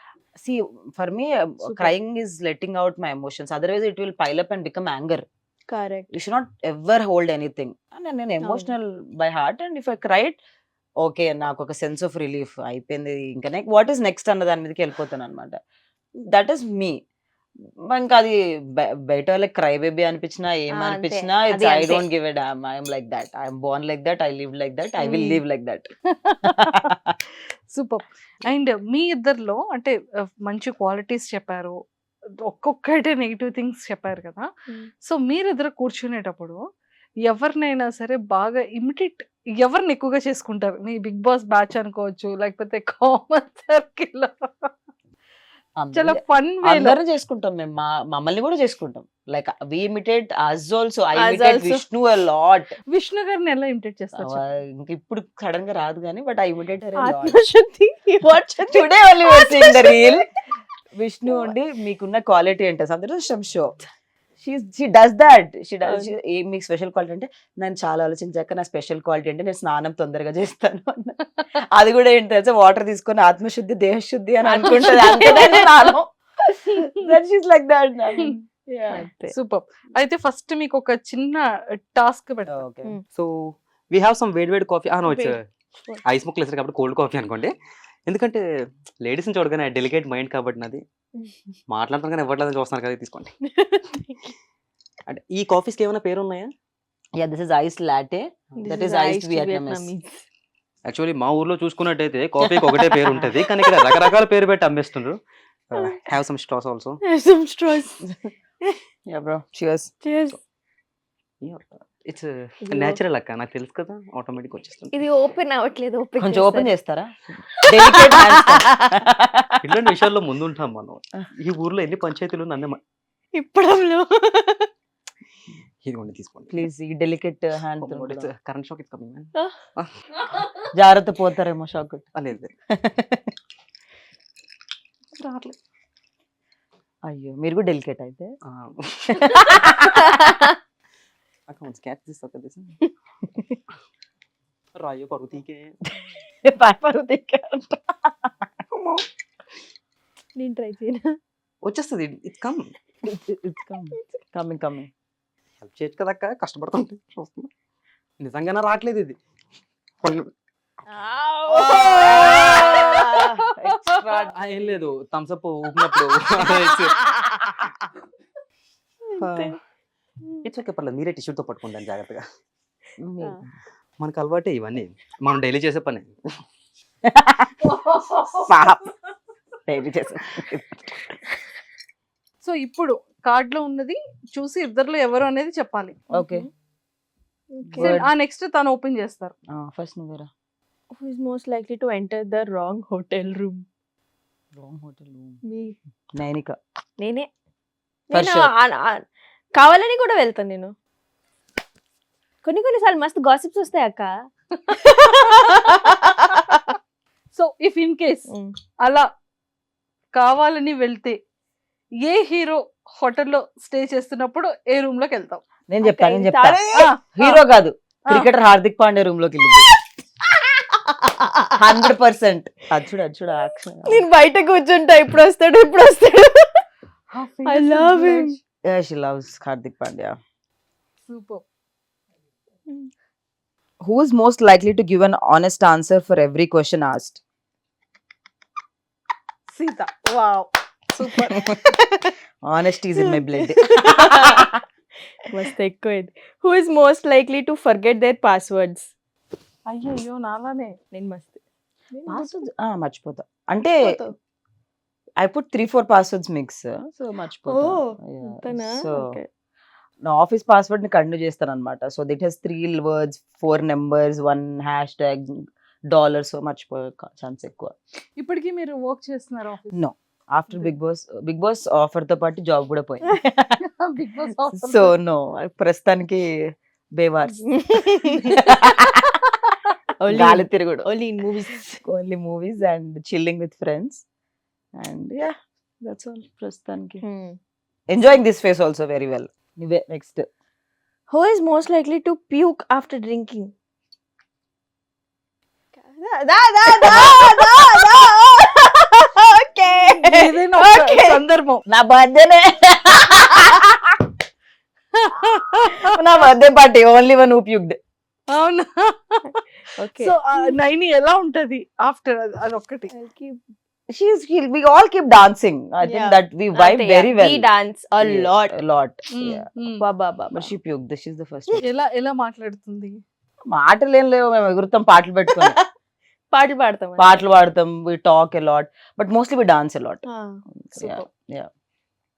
Speaker 3: See, for me,
Speaker 4: Super.
Speaker 3: crying is letting out my emotions. Otherwise, it will pile up and become anger.
Speaker 4: Correct.
Speaker 3: You should not ever hold anything. And నేను emotional by heart, and if I cried, okay, నాకు ఒక సెన్స్ ఆఫ్ రిలీఫ్ అయిపోయింది, ఇంకా వాట్ ఈస్ నెక్స్ట్ అన్న దాని మీదకి వెళ్ళిపోతాను అనమాట. దట్ ఈస్ మీ. ఇంకా అది బయట వాళ్ళకి క్రై బేబీ అనిపించినా ఏమనిపించినా
Speaker 4: అంతే.
Speaker 3: ఐ
Speaker 4: అది
Speaker 3: don't give a damn. I'm like that, I'm born like that, I live like that, I will live like that.
Speaker 2: Super. And మీ ఇద్దరిలో అంటే మంచి క్వాలిటీస్ చెప్పారు, ఒక్కొక్కటి నెగిటివ్ థింగ్స్ చెప్పారు కదా. సో మీరిద్దరు కూర్చునేటప్పుడు ఎవరినైనా సరే బాగా ఇమిటేట్ ఎవరిని ఎక్కువగా చేసుకుంటారు? మీ బిగ్ బాస్ బ్యాచ్ అనుకోవచ్చు, లేకపోతే కామన్ సర్కిల్, చాలా ఫన్ వేలో.
Speaker 3: అందరం చేసుకుంటాం మేము, మమ్మల్ని కూడా చేసుకుంటాం. Like we imitate us also. I
Speaker 4: Us
Speaker 3: imitate
Speaker 4: also.
Speaker 3: Vishnu a lot.
Speaker 2: Vishnu గారిని ఎలా ఇమిటేట్ చేస్తారు చెప్పండి?
Speaker 3: ఇంక ఇప్పుడు సడన్ గా రాదు కానీ, but I imitate her a lot.
Speaker 4: ఆత్మశుద్ధి.
Speaker 3: Today only we are seeing the reel. Vishnu ఉండి మీకున్న క్వాలిటీ అంటే సందర్భం షో. She does that. మీకు స్పెషల్ క్వాలిటీ అంటే, నేను చాలా ఆలోచించాక నా స్పెషల్ క్వాలిటీ అంటే నేను స్నానం తొందరగా చేస్తాను అన్న. అది కూడా ఏంటి తెలుసా, వాటర్ తీసుకొని ఆత్మశుద్ధి దేహశుద్ధి అని అనుకుంటుంది. అంతే స్నానం. She's like that.
Speaker 2: సూపర్. అయితే ఫస్ట్ మీకు ఒక చిన్న టాస్క్ పెడతా.
Speaker 3: Okay
Speaker 5: so we have some వేడి coffee no it's
Speaker 4: Wait.
Speaker 5: Ice ముక్కలు వేసారు కాబట్టి కోల్డ్ కాఫీ అనుకోండి. ఎందుకంటే లేడీస్ని చూడగానే డెలికేట్ మైండ్ కాబట్టి నాది మాట్లాడతాను కానీ ఇవ్వట్లేదని చూస్తున్నారు కదా తీసుకోండి. అంటే ఈ కాఫీస్కి ఏమైనా పేరు ఉన్నాయా?
Speaker 3: Yeah this is ice latte, that is iced Vietnamese.
Speaker 5: Actually మా ఊర్లో చూసుకున్నట్టయితే కాఫీకి ఒకటే పేరు ఉంటుంది కానీ ఇక్కడ రకరకాల పేరు పెట్టి అమ్మేస్తుండ్రు. Have some straws also.
Speaker 4: Some straws.
Speaker 3: Yeah bro cheers.
Speaker 4: Cheers.
Speaker 5: It's natural అక్క, నాకు తెలుసు కదా, ఆటోమేటిక్ వచ్చేస్తుంది.
Speaker 4: ఇది ఓపెన్ అవ్వట్లేదు.
Speaker 3: కొంచెం ఓపెన్ చేస్తారా? Delicate hands.
Speaker 5: ఇలాంటి విషయాల్లో ముందుంటాం మనం. ఈ ఊర్లో ఎన్ని పంచాయతీలు నన్నే
Speaker 4: ఇప్పడంలో
Speaker 5: ఇదిగోండి తీసుకోండి.
Speaker 3: ప్లీజ్ ఈ delicate hand
Speaker 5: current shock is coming man.
Speaker 3: జాగ్రత్త పోతారేమో షాక్.
Speaker 5: లేదు
Speaker 2: రావట్లేదు.
Speaker 3: అయ్యో మీరు కూడా డెలికేట్ అయితే.
Speaker 5: అక్క క్యాచ్ దిస్ అక్క దిస్ రాయో పరుతీకే
Speaker 4: నేను ట్రై చేయను.
Speaker 5: వచ్చేస్తుంది. It's come.
Speaker 3: కమింగ్
Speaker 5: హెల్ప్ చేయొచ్చు కదా అక్క, కష్టపడుతుంటే చూస్తున్నా. నిజంగానే రావట్లేదు ఇది. ఏం లేదు థమ్స్అప్ ఊపినప్పుడు ఇట్స్ ఓకే పర్లేదు, మీరే టిష్యూతో పట్టుకుంటాను జాగ్రత్తగా. మనకు అలవాటే ఇవన్నీ, మనం డైలీ చేసే పని.
Speaker 2: సో ఇప్పుడు కార్డ్ లో ఉన్నది చూసి ఇద్దరులో ఎవరు అనేది చెప్పాలి.
Speaker 3: ఓకే
Speaker 2: ఆ నెక్స్ట్ తను ఓపెన్ చేస్తారు.
Speaker 3: ఫస్ట్ నువ్వేరా.
Speaker 4: Who is most likely to enter the wrong hotel room?
Speaker 3: Wrong hotel room.
Speaker 4: Me.
Speaker 3: Nainika.
Speaker 4: నేనే.
Speaker 3: For
Speaker 4: నేను
Speaker 3: sure.
Speaker 4: కావాలని కూడా వెళ్తాను నేను. కొన్నిసార్లు మస్తు గాసిప్స్ వస్తాయి అక్క.
Speaker 2: సో ఇఫ్ ఇన్ కేస్ అలా కావాలని వెళ్తే ఏ హీరో హోటల్లో స్టే చేస్తున్నప్పుడు ఏ రూమ్ లోకి వెళ్తాం?
Speaker 3: నేను చెప్తా
Speaker 4: అరే!
Speaker 3: హీరో కాదు, క్రికెటర్ హార్దిక్ పాండే రూమ్ లోకి వెళ్ళింది 100%. అది చూడు యాక్షన్.
Speaker 4: నేను బయట కూర్చుంటా, ఇప్పుడు వస్తాడు. I love him.
Speaker 3: Yeah, she loves Hardik Pandya.
Speaker 2: Super.
Speaker 3: Who is most likely to give an honest answer for every question asked?
Speaker 2: Sita. Wow super.
Speaker 3: Honesty is in my blood.
Speaker 4: మస్తు ఎక్కువ. Who is most likely to forget their passwords?
Speaker 2: అయ్యో నాలానే.
Speaker 4: నేను మస్తు
Speaker 3: Passwords మర్చిపోతా. అంటే I put 3-4 passwords mix, so మర్చిపోతా.
Speaker 4: అంతనా?
Speaker 3: So
Speaker 4: Okay.
Speaker 3: నా ఆఫీస్ పాస్వర్డ్ ని కంటిన్యూ చేస్తాను అనమాట. So this has 3 words, 4 numbers, 1 hashtag $, సో మర్చిపోయే ఛాన్స్ ఎక్కువ.
Speaker 2: ఇప్పటికీ మీరు వర్క్ చేస్తున్నారు office?
Speaker 3: No, after big boss offer తో పాటు జాబ్ కూడా పోయింది.
Speaker 2: Big boss.
Speaker 3: సో నో, ప్రస్తుతానికి బేవార్స్. గాలి తిరుగుడు.
Speaker 4: Only in movies.
Speaker 3: Only movies and chilling with friends and yeah that's all ప్రస్తుతానికి. Enjoying this phase also very well. నువ్వే next.
Speaker 4: Who is most likely to puke after drinking? Okay.
Speaker 2: ఏదైనా ఒక
Speaker 4: Okay.
Speaker 2: సందర్భం.
Speaker 3: నా బర్త్డేనే. నా బర్త్డే పార్టీ ఓన్లీ వన్ ఊప్యుక్డ్.
Speaker 2: అవునా?
Speaker 4: Okay.
Speaker 2: సో నైని ఎలా ఉంటది ఆఫ్టర్ అదొక్కటి?
Speaker 3: We all keep dancing. I think
Speaker 4: Yeah.
Speaker 3: that we vibe
Speaker 4: Ante,
Speaker 3: very
Speaker 4: yeah.
Speaker 3: well.
Speaker 4: We dance a
Speaker 3: Yeah,
Speaker 4: lot.
Speaker 3: a lot.
Speaker 2: Mm,
Speaker 3: Yeah.
Speaker 2: mm.
Speaker 4: Baba.
Speaker 3: But she puked. She's the first one.
Speaker 2: ఎలా మాట్లాడుతుంది?
Speaker 3: మాటలు ఏం లేవు, మేము ఎగురుతాం పాటలు పెట్టుకొని.
Speaker 4: పాటలు పాడతాం.
Speaker 3: పాటలు పాడతాం. We talk a lot, but mostly we dance a lot.
Speaker 2: Super.
Speaker 3: Yeah.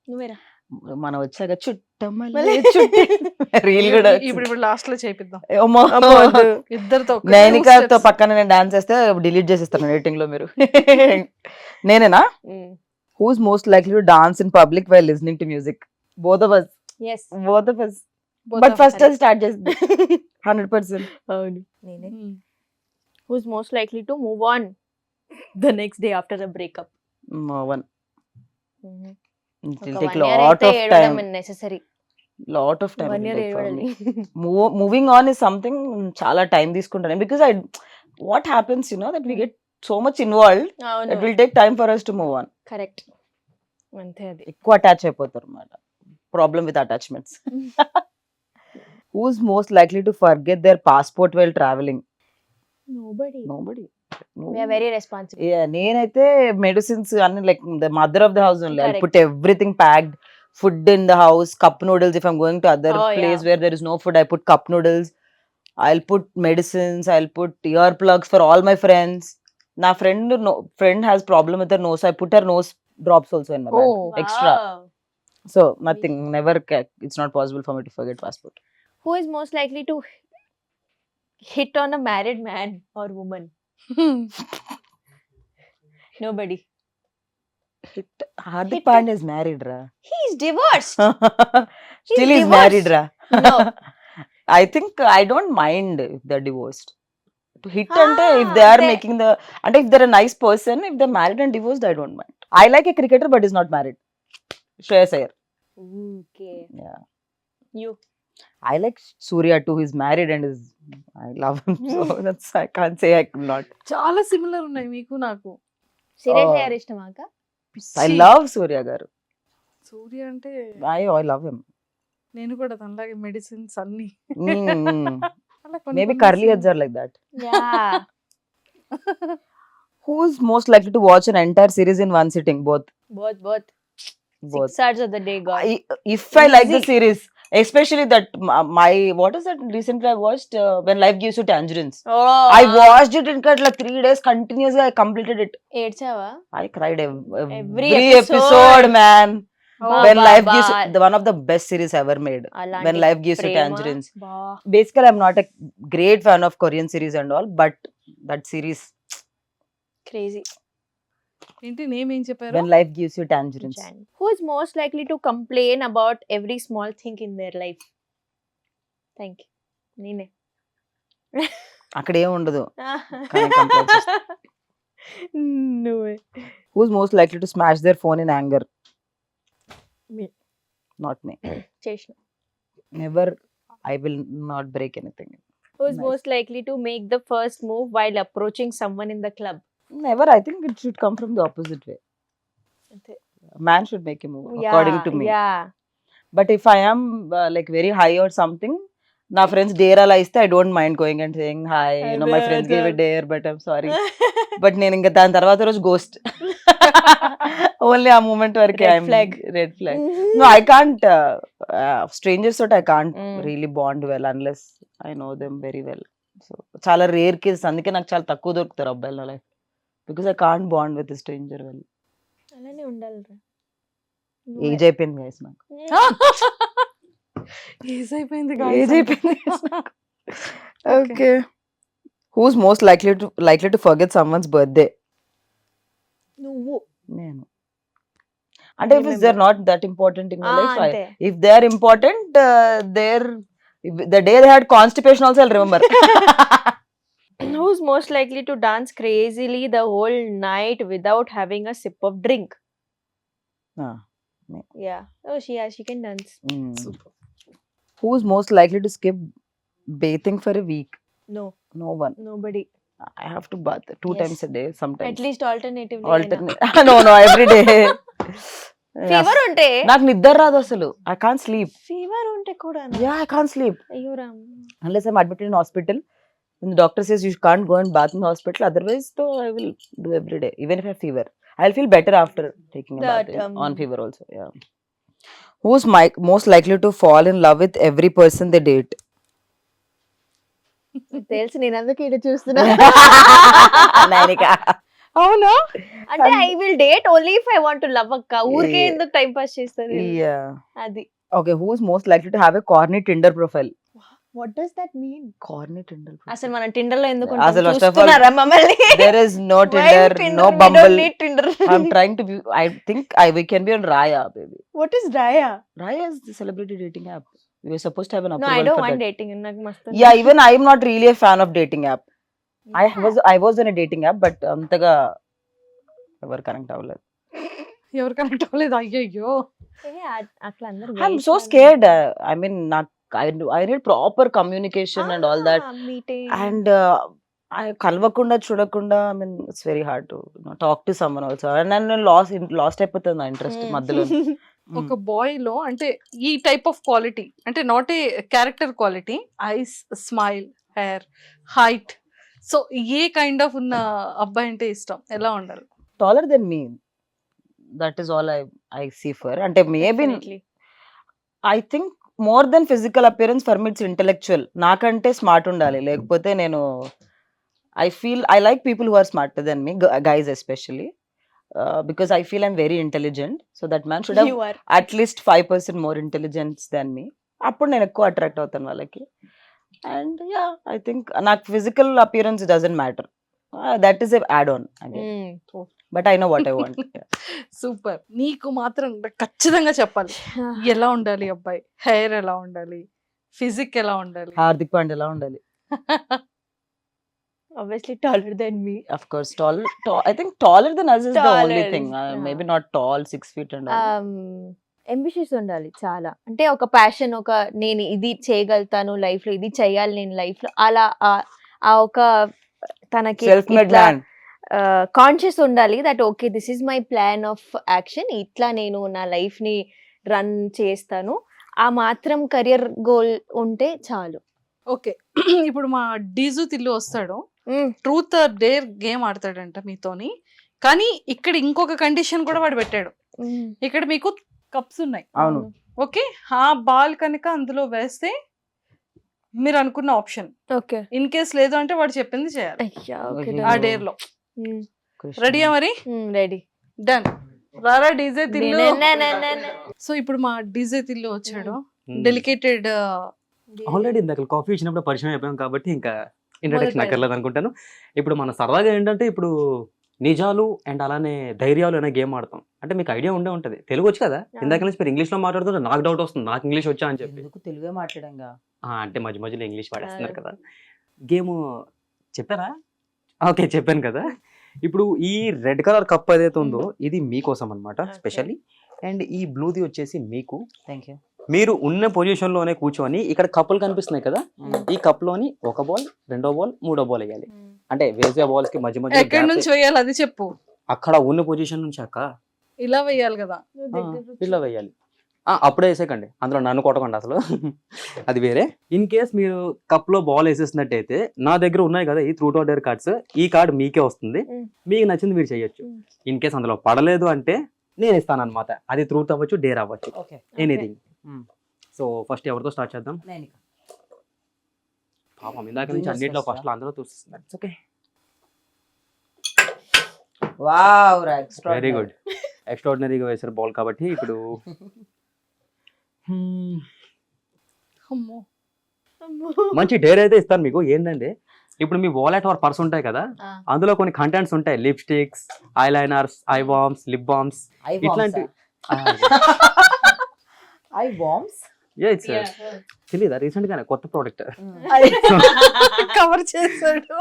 Speaker 4: నువ్వేరా?
Speaker 3: మనం వచ్చాక
Speaker 4: మళ్ళీ
Speaker 3: రీల్ కూడా
Speaker 2: ఇప్పుడు లాస్ట్ లో చేపిద్దాం
Speaker 3: అమ్మో.
Speaker 2: ఇద్దరితో.
Speaker 3: నైనికాతో పక్కన నేను డాన్స్ చేస్తే డిలీట్ చేసేస్తాను ఎడిటింగ్ లో మీరు. నేనేనా? Who's most likely to dance in public while listening to music? Both of us.
Speaker 4: Yes.
Speaker 3: Both of us. But first I'll start just 100%.
Speaker 4: అవును నేనే. Who's most likely to move on the next day after a breakup?
Speaker 3: No one. It will
Speaker 4: ఒక
Speaker 3: take
Speaker 4: 1 year
Speaker 3: lot
Speaker 4: అయితే
Speaker 3: of
Speaker 4: ఏడవడం
Speaker 3: time.
Speaker 4: necessary.
Speaker 3: Lot of time.
Speaker 4: 1
Speaker 3: it will
Speaker 4: year
Speaker 3: take for
Speaker 4: ఏడవాలి.
Speaker 3: me. Moving on is something చాలా time తీసుకుంటాను because what happens, you know, that we get so much involved, it
Speaker 4: అవును
Speaker 3: will take time for us to move on.
Speaker 4: Correct. అంతే అది.
Speaker 3: ఎక్కువ అటాచ్ అయిపోతారు అన్నమాట. problem with attachments. Who's most likely to forget their passport while traveling?
Speaker 4: Nobody.
Speaker 3: Nobody. No.
Speaker 4: We are very responsible.
Speaker 3: Yeah, నేనైతే మెడిసిన్స్ అన్ని like the mother of the house only. I
Speaker 4: Correct.
Speaker 3: Put everything packed. Food in the house, cup noodles. If I'm going to other
Speaker 4: Oh,
Speaker 3: place
Speaker 4: yeah.
Speaker 3: where there is no food, I put cup noodles. I'll put medicines. I'll put earplugs for all my friends. Na friend has problem with her nose, so I put her nose drops also in my bag.
Speaker 2: Oh.
Speaker 3: Extra.
Speaker 4: Wow.
Speaker 3: So nothing. Never. It's not possible for me to forget passport.
Speaker 4: Who is most likely to hit on a married man or woman? Nobody.
Speaker 3: Hardik
Speaker 4: Hit-
Speaker 3: Pandya is married, ra.
Speaker 4: He is divorced.
Speaker 3: Still
Speaker 4: He's
Speaker 3: is married, ra.
Speaker 4: No.
Speaker 3: I think I don't mind if they're divorced. To hit ante if they
Speaker 4: Ah,
Speaker 3: are
Speaker 4: they-
Speaker 3: making the and if they're a nice person, if they're married and divorced, I don't mind. I like a cricketer but he's not married. Shreyas Iyer.
Speaker 4: Okay.
Speaker 3: Yeah.
Speaker 4: You.
Speaker 3: I like Surya too. He's married and is I love him. So that's I can't say I could not.
Speaker 2: చాలా సిమిలర్ ఉన్నాయి మీకు నాకు.
Speaker 4: Seriously,
Speaker 3: Oh.
Speaker 4: yaar ishtama ka?
Speaker 3: I love Surya garu.
Speaker 2: సూర్య అంటే
Speaker 3: I love him.
Speaker 2: నేను కూడా తనలాగే మెడిసిన్స్ అన్ని.
Speaker 3: Mm.
Speaker 2: అలా కొన్ని
Speaker 3: Maybe
Speaker 2: కొన్ని
Speaker 3: curly
Speaker 2: sim-
Speaker 3: heads are like that.
Speaker 4: Yeah.
Speaker 3: Who's most likely to watch an entire series in one sitting? Both.
Speaker 4: both.
Speaker 3: Both.
Speaker 4: 6 hours of the day gone.
Speaker 3: If I like the
Speaker 4: Easy.
Speaker 3: series, especially that my what is that recently I watched When Life Gives You Tangerines.
Speaker 4: Oh.
Speaker 3: I watched it in like 3 days continuously. I completed it.
Speaker 4: ఏడ్చావా?
Speaker 3: I cried
Speaker 4: Every
Speaker 3: episode,
Speaker 4: episode.
Speaker 3: man.
Speaker 2: Oh,
Speaker 3: When
Speaker 4: Ba,
Speaker 3: Life
Speaker 4: ba,
Speaker 3: Gives
Speaker 4: ba.
Speaker 3: You, one of the best series ever made.
Speaker 4: అలాంటి
Speaker 3: When Life Gives You
Speaker 4: Prema,
Speaker 3: Tangerines.
Speaker 4: బా.
Speaker 3: Basically, I'm not a great fan of Korean series and all, but that series,
Speaker 4: Crazy.
Speaker 2: ఏంటి నేమ్ ఏం చెప్పారు?
Speaker 3: When Life Gives You Tangerines.
Speaker 4: Who is most likely to complain about every small thing in their life? Thank you. నేనే.
Speaker 3: అక్కడ ఏం ఉండదు. కానీ complain చేస్తా.
Speaker 4: No way.
Speaker 3: Who's most likely to smash their phone in anger?
Speaker 4: Me.
Speaker 3: Not me.
Speaker 4: చేసిన.
Speaker 3: Never. I will not break anything.
Speaker 4: Who is
Speaker 3: Nice.
Speaker 4: most likely to make the first move while approaching someone in the club?
Speaker 3: Never. I think it should come from the opposite way.
Speaker 4: అంతే.
Speaker 3: Man should make a move according to me.
Speaker 4: Yeah.
Speaker 3: But if I am like very high or something, నా ఫ్రెండ్స్ డేర్ అలా ఇస్తే I don't mind going and saying hi my friends gave it dare but I'm sorry. But నేను ఇంకా దాని తర్వాత రోజు గోస్ట్. ఓన్లీ ఆ మూమెంట్ వరకే.
Speaker 4: Red flag.
Speaker 3: Red flag. No, I can't. Strangers I can't
Speaker 4: Mm.
Speaker 3: really bond well unless I know them very well. So చాలా రేర్ కేసెస్. అందుకే నాకు చాలా తక్కువ దొరుకుతారు అబ్బాయిల నా life. Because I can't bond with stranger well.
Speaker 4: అలానే ఉండాలి.
Speaker 3: ఏజ్ అయిపోయింది గైస్ నాకు.
Speaker 2: ఏజ్ అయిపోయింది
Speaker 3: ఏజ్ అయిపోయింది. Okay. Who's most likely to forget someone's birthday?
Speaker 4: నువ్వు.
Speaker 3: నేను. అంటే if they are not that important in my life,
Speaker 4: అంతే.
Speaker 3: if they are important, the day they had constipation also I'll remember.
Speaker 4: Who's most likely to dance crazily the whole night without having a sip of drink?
Speaker 3: Ah,
Speaker 4: Yeah. Oh, she can dance.
Speaker 3: Who's most likely to skip bathing for a week?
Speaker 4: No,
Speaker 3: No one.
Speaker 4: nobody.
Speaker 3: I have to bath 2
Speaker 4: Yes.
Speaker 3: times a day sometimes.
Speaker 4: At least alternatively.
Speaker 3: Alternate. No, every day.
Speaker 4: Fever ఉంటే
Speaker 3: నాకు నిద్ర రాదు అసలు. I can't sleep.
Speaker 4: ఫీవర్ ఉంటే కూడా
Speaker 3: Yeah, I can't sleep
Speaker 4: అయ్యో Ram.
Speaker 3: unless I'm admitted in hospital. When the doctor says you can't go and bath in the hospital, otherwise though I will do every day even if I have fever. I'll feel better after taking a
Speaker 4: That,
Speaker 3: bath on fever also. Yeah. Who's most likely to fall in love with every person they date?
Speaker 4: తెలుసు, నేను అందుకే ఇక్కడ చూస్తున్నా.
Speaker 3: Nainika.
Speaker 2: అవునా?
Speaker 4: అంటే I will date only if I want to love అక్క. ఊరికే ఎందుకు టైం పాస్ చేస్తారు?
Speaker 3: Yeah.
Speaker 4: అది.
Speaker 3: Okay, who's most likely to have a corny Tinder profile?
Speaker 4: What does that mean?
Speaker 3: Corny Tinder profile.
Speaker 4: అసలు మనం టిండర్ లో ఎందుకు
Speaker 3: అసలు first of all,
Speaker 4: చూస్తున్నారా మమ్మల్ని?
Speaker 3: There is no
Speaker 4: Why
Speaker 3: Tinder, no
Speaker 4: We
Speaker 3: Bumble.
Speaker 4: don't need Tinder.
Speaker 3: I'm trying to be. I think we can be on Raya, baby.
Speaker 4: What is Raya?
Speaker 3: Raya is the celebrity dating app. We were supposed to have an
Speaker 4: No,
Speaker 3: approval
Speaker 4: I don't
Speaker 3: for
Speaker 4: want
Speaker 3: that.
Speaker 4: dating. నాకు మస్తు.
Speaker 3: Yeah, even I am not really a fan of dating app. I was on a dating app, but అంతగా ఎవరు కనెక్ట్ అవ్వలేదు.
Speaker 2: ఎవరు కనెక్ట్ అవ్వలేదు? అయ్యయ్యో.
Speaker 4: అట్లా అందరూ
Speaker 3: I'm so scared. I mean, I need proper communication and all that.
Speaker 4: Meeting.
Speaker 3: And I కలవకుండా చూడకుండా, I mean, it's very hard to talk to someone also. And then lost అయిపోతుంది నా ఇంట్రెస్ట్ మధ్యలో.
Speaker 2: ఒక బాయ్ లో అంటే ఈ టైప్ ఆఫ్ క్వాలిటీ అంటే not a character quality, eyes, smile, hair, height, so a kind of ఉన్న అబ్బాయి అంటే ఇష్టం, ఎలా ఉండాలి?
Speaker 3: Taller than me, that is all I see for. అంటే maybe I think more than physical appearance for me it's intellectual. నాకంటే స్మార్ట్ ఉండాలి, లేకపోతే నేను I like people who are smarter than me, guys especially, because I feel I'm very intelligent. So that man should have
Speaker 4: You are.
Speaker 3: at least 5% more intelligence than me. అప్పుడు నేను ఎక్కువ అట్రాక్ట్ అవుతాను వాళ్ళకి. అండ్ యా, ఐ థింక్ నాకు physical appearance doesn't matter, that is add on, but I know what I want.
Speaker 2: Super. నీకు మాత్రం ఖచ్చితంగా చెప్పాలి, ఎలా ఉండాలి అబ్బాయి, హెయిర్ ఎలా ఉండాలి, ఫిజిక్ ఎలా ఉండాలి?
Speaker 3: హార్దిక్ పాండ్యా ఎలా ఉండాలి?
Speaker 4: Obviously taller than me.
Speaker 3: Of course, I think taller than us is the only
Speaker 4: Taller,
Speaker 3: thing.
Speaker 4: yeah.
Speaker 3: Maybe not tall, 6 feet and all.
Speaker 4: Ambitious ఉండాలి చాలా. అంటే ఒక ప్యాషన్, ఒక నేను ఇది చేయగలుగుతాను లైఫ్ లో, ఇది చేయాలి నేను లైఫ్ లో, అలా ఆ ఒక తనకి
Speaker 3: Self-made man.
Speaker 4: కాన్షియస్ ఉండాలి that okay this is my plan of action, ఇట్లా నేను నా లైఫ్ ని రన్ చేస్తాను, ఆ మాత్రం కెరియర్ గోల్ ఉంటే చాలు.
Speaker 2: ఓకే. ఇప్పుడు మా డీజు తిల్లు వస్తాడు, ట్రూత్ ఆర్ డేర్ గేమ్ ఆడతాడంట మీతోని, కానీ ఇక్కడ ఇంకొక కండిషన్ కూడా వాడు పెట్టాడు. ఇక్కడ మీకు కప్స్ ఉన్నాయి,
Speaker 3: అవును.
Speaker 2: ఓకే, ఆ బాల్ కనుక అందులో వేస్తే మీరు అనుకున్న ఆప్షన్,
Speaker 4: ఓకే
Speaker 2: ఇన్ కేస్ లేదు అంటే వాడు చెప్పింది చేయాలి ఆ డేర్ లో. రెడీయా మరి?
Speaker 4: రెడీ.
Speaker 2: డన్. రారా డీజే తిల్లు. సో ఇప్పుడు మా డీజే తిల్లు వచ్చాడు, డెలికేటెడ్.
Speaker 5: ఆల్రెడీ ఇందాక కాఫీ ఇచ్చినప్పుడు పరిచయం అయిపోయాం కాబట్టి ఇంకా ఇంట్రడక్షన్ అక్కర్లేదు అనుకుంటాను. ఇప్పుడు మన సరదాగా ఏంటంటే ఇప్పుడు నిజాలు అండ్ అలానే ధైర్యాలు అనే గేమ్ ఆడతాం. అంటే మీకు ఐడియా ఉండే ఉంటుంది, తెలుగు వచ్చు కదా, ఇందాక నుంచి మీరు ఇంగ్లీష్ లో మాట్లాడుతుంటే నాకు డౌట్ వస్తుంది, నాకు ఇంగ్లీష్ వచ్చా అని చెప్పి.
Speaker 3: ఎందుకు తెలుగే మాట్లాడంగా?
Speaker 5: అంటే మధ్య మధ్యలో ఇంగ్లీష్ వాడేస్తున్నారు కదా. గేమ్ చెప్పారా? ఓకే, చెప్పాను కదా. ఇప్పుడు ఈ రెడ్ కలర్ కప్ ఏదైతే ఉందో ఇది మీకోసం అనమాట స్పెషల్లీ, అండ్ ఈ బ్లూది వచ్చేసి మీకు.
Speaker 3: Thank you.
Speaker 5: మీరు ఉన్న పొజిషన్ లోనే కూర్చొని ఇక్కడ కప్పులు కనిపిస్తున్నాయి కదా, ఈ కప్ లోని ఒక బాల్, రెండో బాల్, మూడో బాల్ వేయాలి. అంటే వేసే బాల్స్ కి మధ్య మధ్య
Speaker 2: ఎక్కడి నుంచి వేయాలి అది చెప్పు.
Speaker 5: అక్కడ ఉన్న పొజిషన్ నుంచి అక్క
Speaker 2: ఇలా వేయాలి కదా,
Speaker 5: ఇలా వేయాలి. అప్పుడే వేసేకండి, అందులో నన్ను కొట్టకండి అసలు, అది వేరే. ఇన్ కేస్ మీరు కప్ లో బాల్ వేసేసినట్టయితే నా దగ్గర ఉన్నాయి కదా ఈ ట్రూత్ ఆర్ డేర్ కార్డ్స్, ఈ కార్డ్ మీకే వస్తుంది, మీకు నచ్చింది మీరు చేయొచ్చు. ఇన్ కేస్ అందులో పడలేదు అంటే నేను ఇస్తాను అనమాట, అది ట్రూత్ అవ్వచ్చు, డేర్ అవ్వచ్చు, ఎనీథింగ్. సో ఫస్ట్ ఎవరితో స్టార్ట్ చేద్దాం? పాపం ఇందాక నుంచి అన్నిట్లో ఫస్ట్ అందరూ చూస్తున్నారు. ఓకే,
Speaker 3: వావ్,
Speaker 5: వెరీ గుడ్, ఎక్స్ట్రాడినరీగా వేసారు బాల్. కాబట్టి ఇప్పుడు
Speaker 2: అమ్మో
Speaker 5: మంచి డేర్ అయితే ఇస్తాను మీకు. ఏంటంటే ఇప్పుడు మీ వాలెట్ ఆర్ పర్స్ ఉంటాయి కదా, అందులో కొన్ని కంటెంట్స్ ఉంటాయి, lipsticks, eyeliners, eye balms, lip balms, ఇట్లాంటి.
Speaker 3: ఐ బామ్స్
Speaker 5: తెలీదా? రీసెంట్ గానే కొత్త ప్రోడక్ట్.
Speaker 2: కవర్ చేశాడు.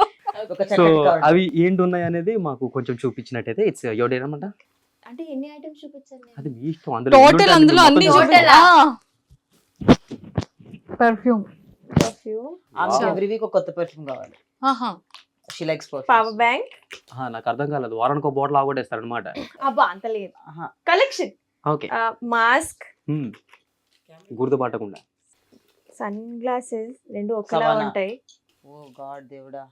Speaker 5: సో అవి ఏంటి ఉన్నాయి అనేది మాకు కొంచెం చూపించినట్టయితే ఇట్స్ యువర్ డేర్ అనమాట.
Speaker 4: అంటే ఎన్ని ఐటమ్స్ చూపించాలి?
Speaker 5: అది మీ ఇష్టం. అందులో
Speaker 2: టోటల్ అందులో అన్ని
Speaker 4: చూడాలా?
Speaker 2: పర్ఫ్యూమ్.
Speaker 3: ఎవ్రీ వీక్ ఒక కొత్త పర్ఫ్యూమ్ కావాలి. She likes perfume.
Speaker 4: Power bank.
Speaker 5: నాకు అర్థం కాలేదు, వారానికి ఒక బాటిల్ ఆగొట్టేస్తారు అనమాట.
Speaker 4: అబ్బా అంత లేదు. కలెక్షన్.
Speaker 5: ఓకే,
Speaker 4: మాస్క్,
Speaker 5: గుర్తుపట్టకుండా
Speaker 4: సన్ గ్లాసెస్ రెండు ఒకలా
Speaker 3: Savannah.
Speaker 4: ఉంటాయి.
Speaker 3: ఓ గాడ్ దేవుడా,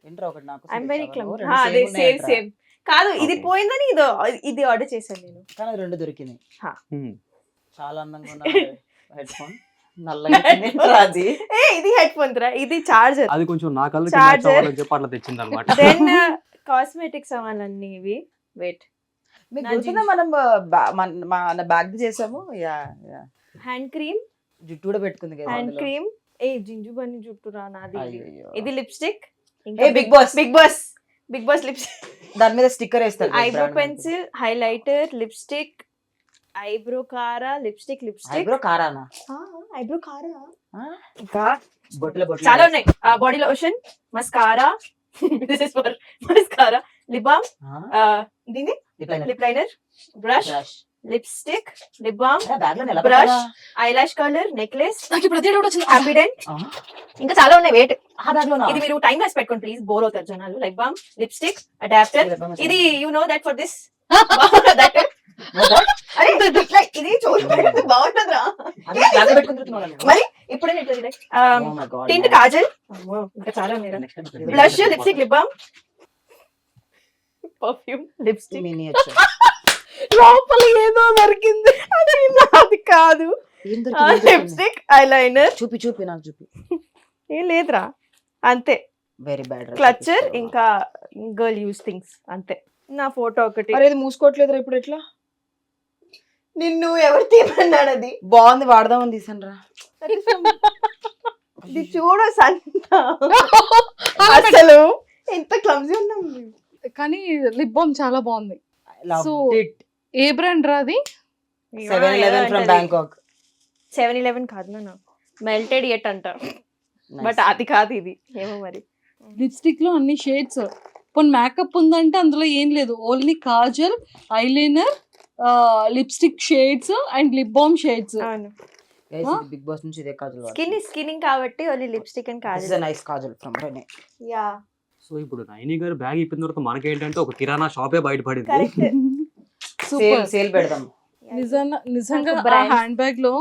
Speaker 3: ఏంట్రా ఒకటి నాకు
Speaker 4: ఐఎమ్ వెరీ క్లమ్.
Speaker 3: రెండు
Speaker 4: అదే
Speaker 3: same ఉన్నాయి
Speaker 4: సేమ్
Speaker 3: ఏంట్రా?
Speaker 4: సేమ్ కాదు, ఇది
Speaker 5: Okay.
Speaker 4: పోయిందని ఇది ఆర్డర్ చేశాను నేను.
Speaker 3: కానీ రెండు దొరికినాయి.
Speaker 5: Hmm.
Speaker 3: చాలా అందంగా ఉన్న హెడ్ ఫోన్, నల్లగా ఉంది అది.
Speaker 4: ఇది హెడ్ ఫోన్ రా, ఇది చార్జర్.
Speaker 5: అది కొంచెం నా కళ్ళు
Speaker 4: Charger.
Speaker 5: చెప్పి అట్లా తెచ్చింది అనమాట.
Speaker 4: దెన్ కాస్మెటిక్స్ సామాన్లన్నీ ఇవి. వెయిట్,
Speaker 3: మీకు
Speaker 4: నా
Speaker 3: గుర్తుందా మనం మన బ్యాగ్ చేసాము? Yeah yeah.
Speaker 4: హ్యాండ్ క్రీమ్,
Speaker 3: జుట్టు కూడా పెట్టుకుంది కదా
Speaker 4: హ్యాండ్
Speaker 3: అందులో.
Speaker 4: క్రీమ్. జింజు బన్ని జుట్టు రా నాది.
Speaker 3: అయ్యయ్యో.
Speaker 4: ఇది lipstick.
Speaker 3: A big boss,
Speaker 4: big boss lipstick.
Speaker 3: దాని మీద స్టిక్కర్ వేస్తారు.
Speaker 4: Eyebrow pencil, highlighter, lipstick, eyebrow కారా, లిప్స్టిక్.
Speaker 3: ఐబ్రో కారానా?
Speaker 4: ఐబ్రో కారా
Speaker 3: ఇంకా బొట్ల బొట్ల
Speaker 4: చాలా ఉన్నాయి. Body lotion, mascara, this is for mascara, lip balm, ఇది lip liner, brush, lipstick, lip balm, brush, eyelash colour, necklace,
Speaker 2: నాకు ఇప్పుడు అదే డౌట్ వచ్చింది.
Speaker 4: హ్యాపీడెంట్. ఇంకా చాలా ఉన్నాయి. వెయిట్, ఇది మీరు టైం వేసి పెట్టుకోండి ప్లీజ్, బోర్ అవుతారు జనాలు. Lip balm, lipstick, adapter. ఇది you know that for this అరే ఇట్లా ఇది చూడడానికి బాగుంటుందిరా. మరి ఇప్పుడే టింట్ కాజల్, ఇంకా చాలా blush, lipstick, lip balm, perfume, lipstick.
Speaker 3: Miniature
Speaker 4: లోపల ఏదో దొరికింది, అది నాది కాదు. Lipstick, eyeliner.
Speaker 3: చూపి నాకు చూపి.
Speaker 4: ఏం లేదురా, అంతే.
Speaker 3: Very bad.
Speaker 4: క్లచర్, ఇంకా గర్ల్ యూస్ థింగ్స్, అంతే. నా ఫోటో ఒకటి.
Speaker 3: అరే ఇది మూసుకోవట్లేదురా ఇప్పుడు ఎట్లా?
Speaker 4: నిన్ను ఎవరు తీయమన్నాడు? అది
Speaker 3: బాగుంది, వాడదామని తీసాను రా.
Speaker 4: ఇది చూడు సంత, అసలు ఎంత క్లమ్జీ ఉన్నాం.
Speaker 2: కానీ లిప్ బామ్ చాలా బాగుంది.
Speaker 3: Loved
Speaker 2: So,
Speaker 3: it.
Speaker 2: ఏ బ్రాండ్ రాది?
Speaker 3: 7-Eleven from Bangkok.
Speaker 4: 7-Eleven కాదు నాన్న, మెల్టెడ్ ఎట్ అంట. బట్ అది కాదు, ఇది ఏమో మరి.
Speaker 2: లిప్స్టిక్ లో అన్ని షేడ్స్. పోనీ మేకప్ ఉందంటే అందులో ఏం లేదు, only Kajal, eyeliner, lipstick shades and lip balm shades.
Speaker 3: Guys, ఇది బిగ్ బాస్ నుంచి ఇదే కాజల్.
Speaker 4: స్కిన్నింగ్ కాబట్టి only lipstick and
Speaker 3: This is a
Speaker 4: Kajal.
Speaker 3: nice Kajal from Rene.
Speaker 4: Yeah
Speaker 5: so ఇప్పుడు నైని గారు బ్యాగ్ ఇప్పిన తర్వాత మనకేంటంటే ఒక కిరాణా షాపే బయటపడింది.
Speaker 4: కరెక్ట్.
Speaker 2: సూపర్.
Speaker 3: సేల్ పెడదాం.
Speaker 2: నిజంగా
Speaker 4: నాకు
Speaker 2: ఆ
Speaker 4: brands.
Speaker 2: హ్యాండ్ బ్యాగ్ లో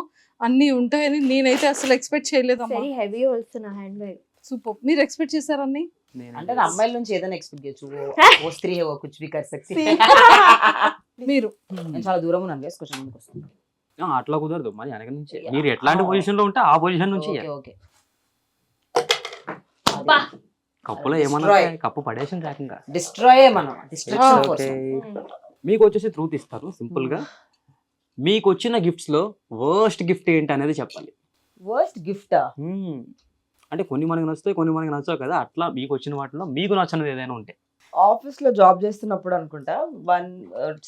Speaker 2: అన్ని ఉంటాయని నేనైతే అసలు ఎక్స్పెక్ట్ చేయలేదమ్మా.
Speaker 4: వెరీ హెవీ వస్తున్నా హ్యాండ్ బ్యాగ్.
Speaker 2: సూపర్. మీరు ఎక్స్పెక్ట్ చేశారని?
Speaker 3: అంటే నా అమ్మాయిల నుంచి ఏదైనా ఎక్స్పెక్ట్ చేయొచ్చు. ఓ స్త్రీ హే, ఓ కుచ్ భీ కర్ సక్తి.
Speaker 2: మీరు
Speaker 3: నేను చాలా దూరం ఉన్నాను గైస్, కొంచెం ముందుకు వస్తాను.
Speaker 5: అట్లా కుదరదు, మరి వెనక నుంచి మీరు ఎట్లాంటి పొజిషన్ లో ఉంటే ఆ పొజిషన్ నుంచి
Speaker 3: ఓకే ఓకే.
Speaker 5: కప్పులో ఏమన్నా
Speaker 3: Destroy.
Speaker 5: కప్పు పడేసిన రాకంగా.
Speaker 3: డిస్ట్రాయ్ మనం, డిస్ట్రక్షన్
Speaker 5: ఓకే.
Speaker 3: కోసం.
Speaker 5: మీకు వచ్చేసి ట్రూత్ ఇస్తారు సింపుల్ గా. మీకు వచ్చిన గిఫ్ట్స్ లో వర్స్ట్ గిఫ్ట్ ఏంటి అనేది చెప్పాలి.
Speaker 3: వర్స్ట్ గిఫ్టా?
Speaker 5: అంటే కొన్ని మనకి నచ్చుతాయి, కొన్ని మనకి నచ్చవు కదా. అట్లా మీకు వచ్చిన వాటిలో మీకు నచ్చినది ఏదైనా ఉంటే.
Speaker 3: ఆఫీస్ లో జాబ్ చేస్తున్నప్పుడు అనుకుంటా,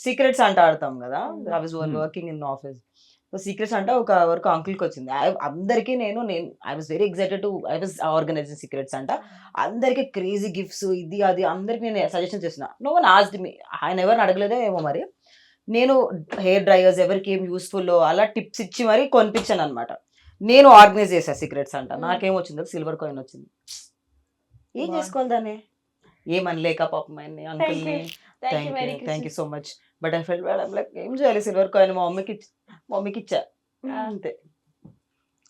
Speaker 3: సీక్రెట్స్ అంట ఆడతాం కదా. I was working in office. So secrets అంటే ఒక వరకు అంకుల్ కి వచ్చింది. అందరికి నేను I was very excited to I was organizing secrets అంట. అందరికి క్రేజీ గిఫ్ట్స్ ఇది అది అందరికి నేను సజెషన్ చేసిన. No one asked me. ఆయన ఎవరిని అడగలేదో ఏమో మరి. నేను హెయిర్ డ్రైయర్స్ ఎవరికి ఏం యూస్ఫుల్ అలా టిప్స్ ఇచ్చి మరి కొనిపించాను అనమాట. నేను ఆర్గనైజ్ చేసా సీక్రెట్స్ అంట. నాకేం వచ్చిందో సిల్వర్ కాయిన్ వచ్చింది. ఏం చేసుకోవాలి దాన్ని? ఏమనలేక పాపం ఆయన్ని, అంకుల్ని. Thank you so much. But I felt bad. Like ఏం చేయాలి, సిల్వర్ కాయిన్ మా మమ్మీకి ఇచ్చా అంతే.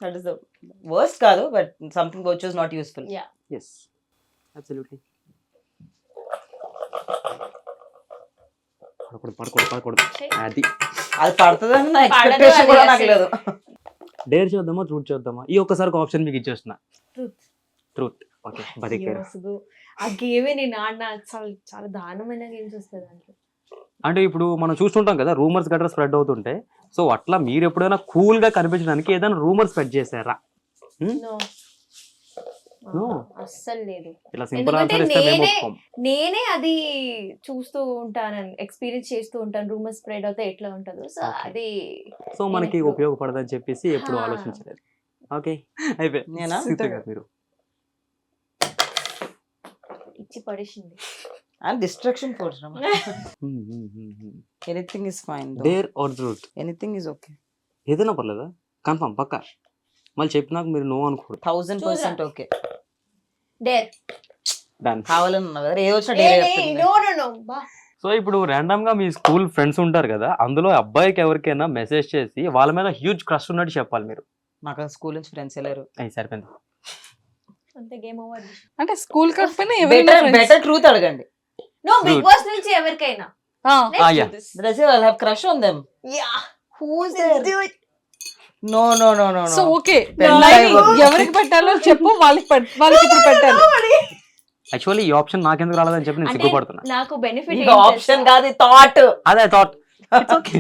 Speaker 3: దట్ ఇస్ ద వర్స్ట్ కాదు, but something which was not useful.
Speaker 5: Yes, absolutely. పడకూడదు. అది
Speaker 3: అది పడుతుందని నా ఎక్స్పెక్టేషన్ కూడా నాకు లేదు.
Speaker 5: డేర్ చేద్దామా, ట్రూత్ చేద్దామా? ఈ ఒక్కసారి ఆప్షన్ మీకు ఇచ్చేస్తున్నా. ట్రూత్. ఓకే, బతికారు.
Speaker 4: ఆ గేమే నేను ఆడిన చాలా దారుణమైన గేమ్స్ వస్తాయి దాంట్లో.
Speaker 5: అంటే ఇప్పుడు మనం చూస్తుంటాం కదా, రూమర్స్ గట్రా స్ప్రెడ్ అవుతుంటే. సో అట్లా మీరు ఎప్పుడైనా కూల్ గా కనిపించడానికి ఏదైనా రూమర్ స్ప్రెడ్ చేశారా?
Speaker 4: అస్సలు లేదు.
Speaker 5: ఇలా సింపుల్ ఆన్సర్ ఇస్తే మేము ఒప్పుకోం.
Speaker 4: నేనే అది చూస్తూ ఉంటాను, ఎక్స్పీరియన్స్ చేస్తూ ఉంటాను. రూమర్ స్ప్రెడ్ అవుతే ఎట్లా ఉంటుందో. సో అది
Speaker 5: సో మనకి ఉపయోగపడదని చెప్పేసి ఎప్పుడు ఆలోచించలేదు. ఓకే, అయిపోయి
Speaker 3: నేనా?
Speaker 5: మీరు
Speaker 4: ఇచ్చి పడేసింది.
Speaker 3: And distraction force. Anything is fine.
Speaker 5: Dare or truth?
Speaker 3: Anything is okay.
Speaker 5: ఏదైనా పర్లేదా? కన్ఫర్మ్ పక్కా? మళ్ళీ చెప్పినాక మీరు నో అనుకోరు.
Speaker 3: 1000% ఓకే.
Speaker 4: Dare
Speaker 5: done.
Speaker 3: కావాలని ఉన్నా కదా, ఏ వచ్చినా డేర్.
Speaker 5: సో ఇప్పుడు ర్యాండమ్ గా మీ స్కూల్ ఫ్రెండ్స్ ఉంటారు కదా, అందులో అబ్బాయికి ఎవరికైనా మెసేజ్ చేసి వాళ్ళ మీద హ్యూజ్ క్రష్ ఉన్నట్టు చెప్పాలి మీరు.
Speaker 3: నాకు స్కూల్ నుంచి ఫ్రెండ్స్ లేరు.
Speaker 5: అయ్యి సరిపోయింది.
Speaker 4: అంతే, గేమ్ ఓవర్.
Speaker 2: అంటే స్కూల్ కాకపోయినా ఎవరైనా
Speaker 3: బెటర్ ట్రూత్ అడగండి.
Speaker 4: నో, బిగ్ బాస్ నుంచి ఎవరికైనా.
Speaker 5: yeah.
Speaker 3: I'll have crush on them.
Speaker 4: Yeah.
Speaker 3: Who's there? No.
Speaker 2: So okay,
Speaker 3: Pen
Speaker 2: ఎవరికి పెట్టాలో చెప్పు, వాళ్ళకి ఇప్పుడు పెట్టాలి.
Speaker 5: యాక్చువల్లీ ఈ ఆప్షన్ నాకెందుకు రాలేదని చెప్పి నేను
Speaker 4: అంటే
Speaker 5: సిగ్గుపడుతున్నా.
Speaker 4: నాకు బెనిఫిట్
Speaker 3: ఇది ఆప్షన్ కాదు, థాట్.
Speaker 5: అదే థాట్. It's okay.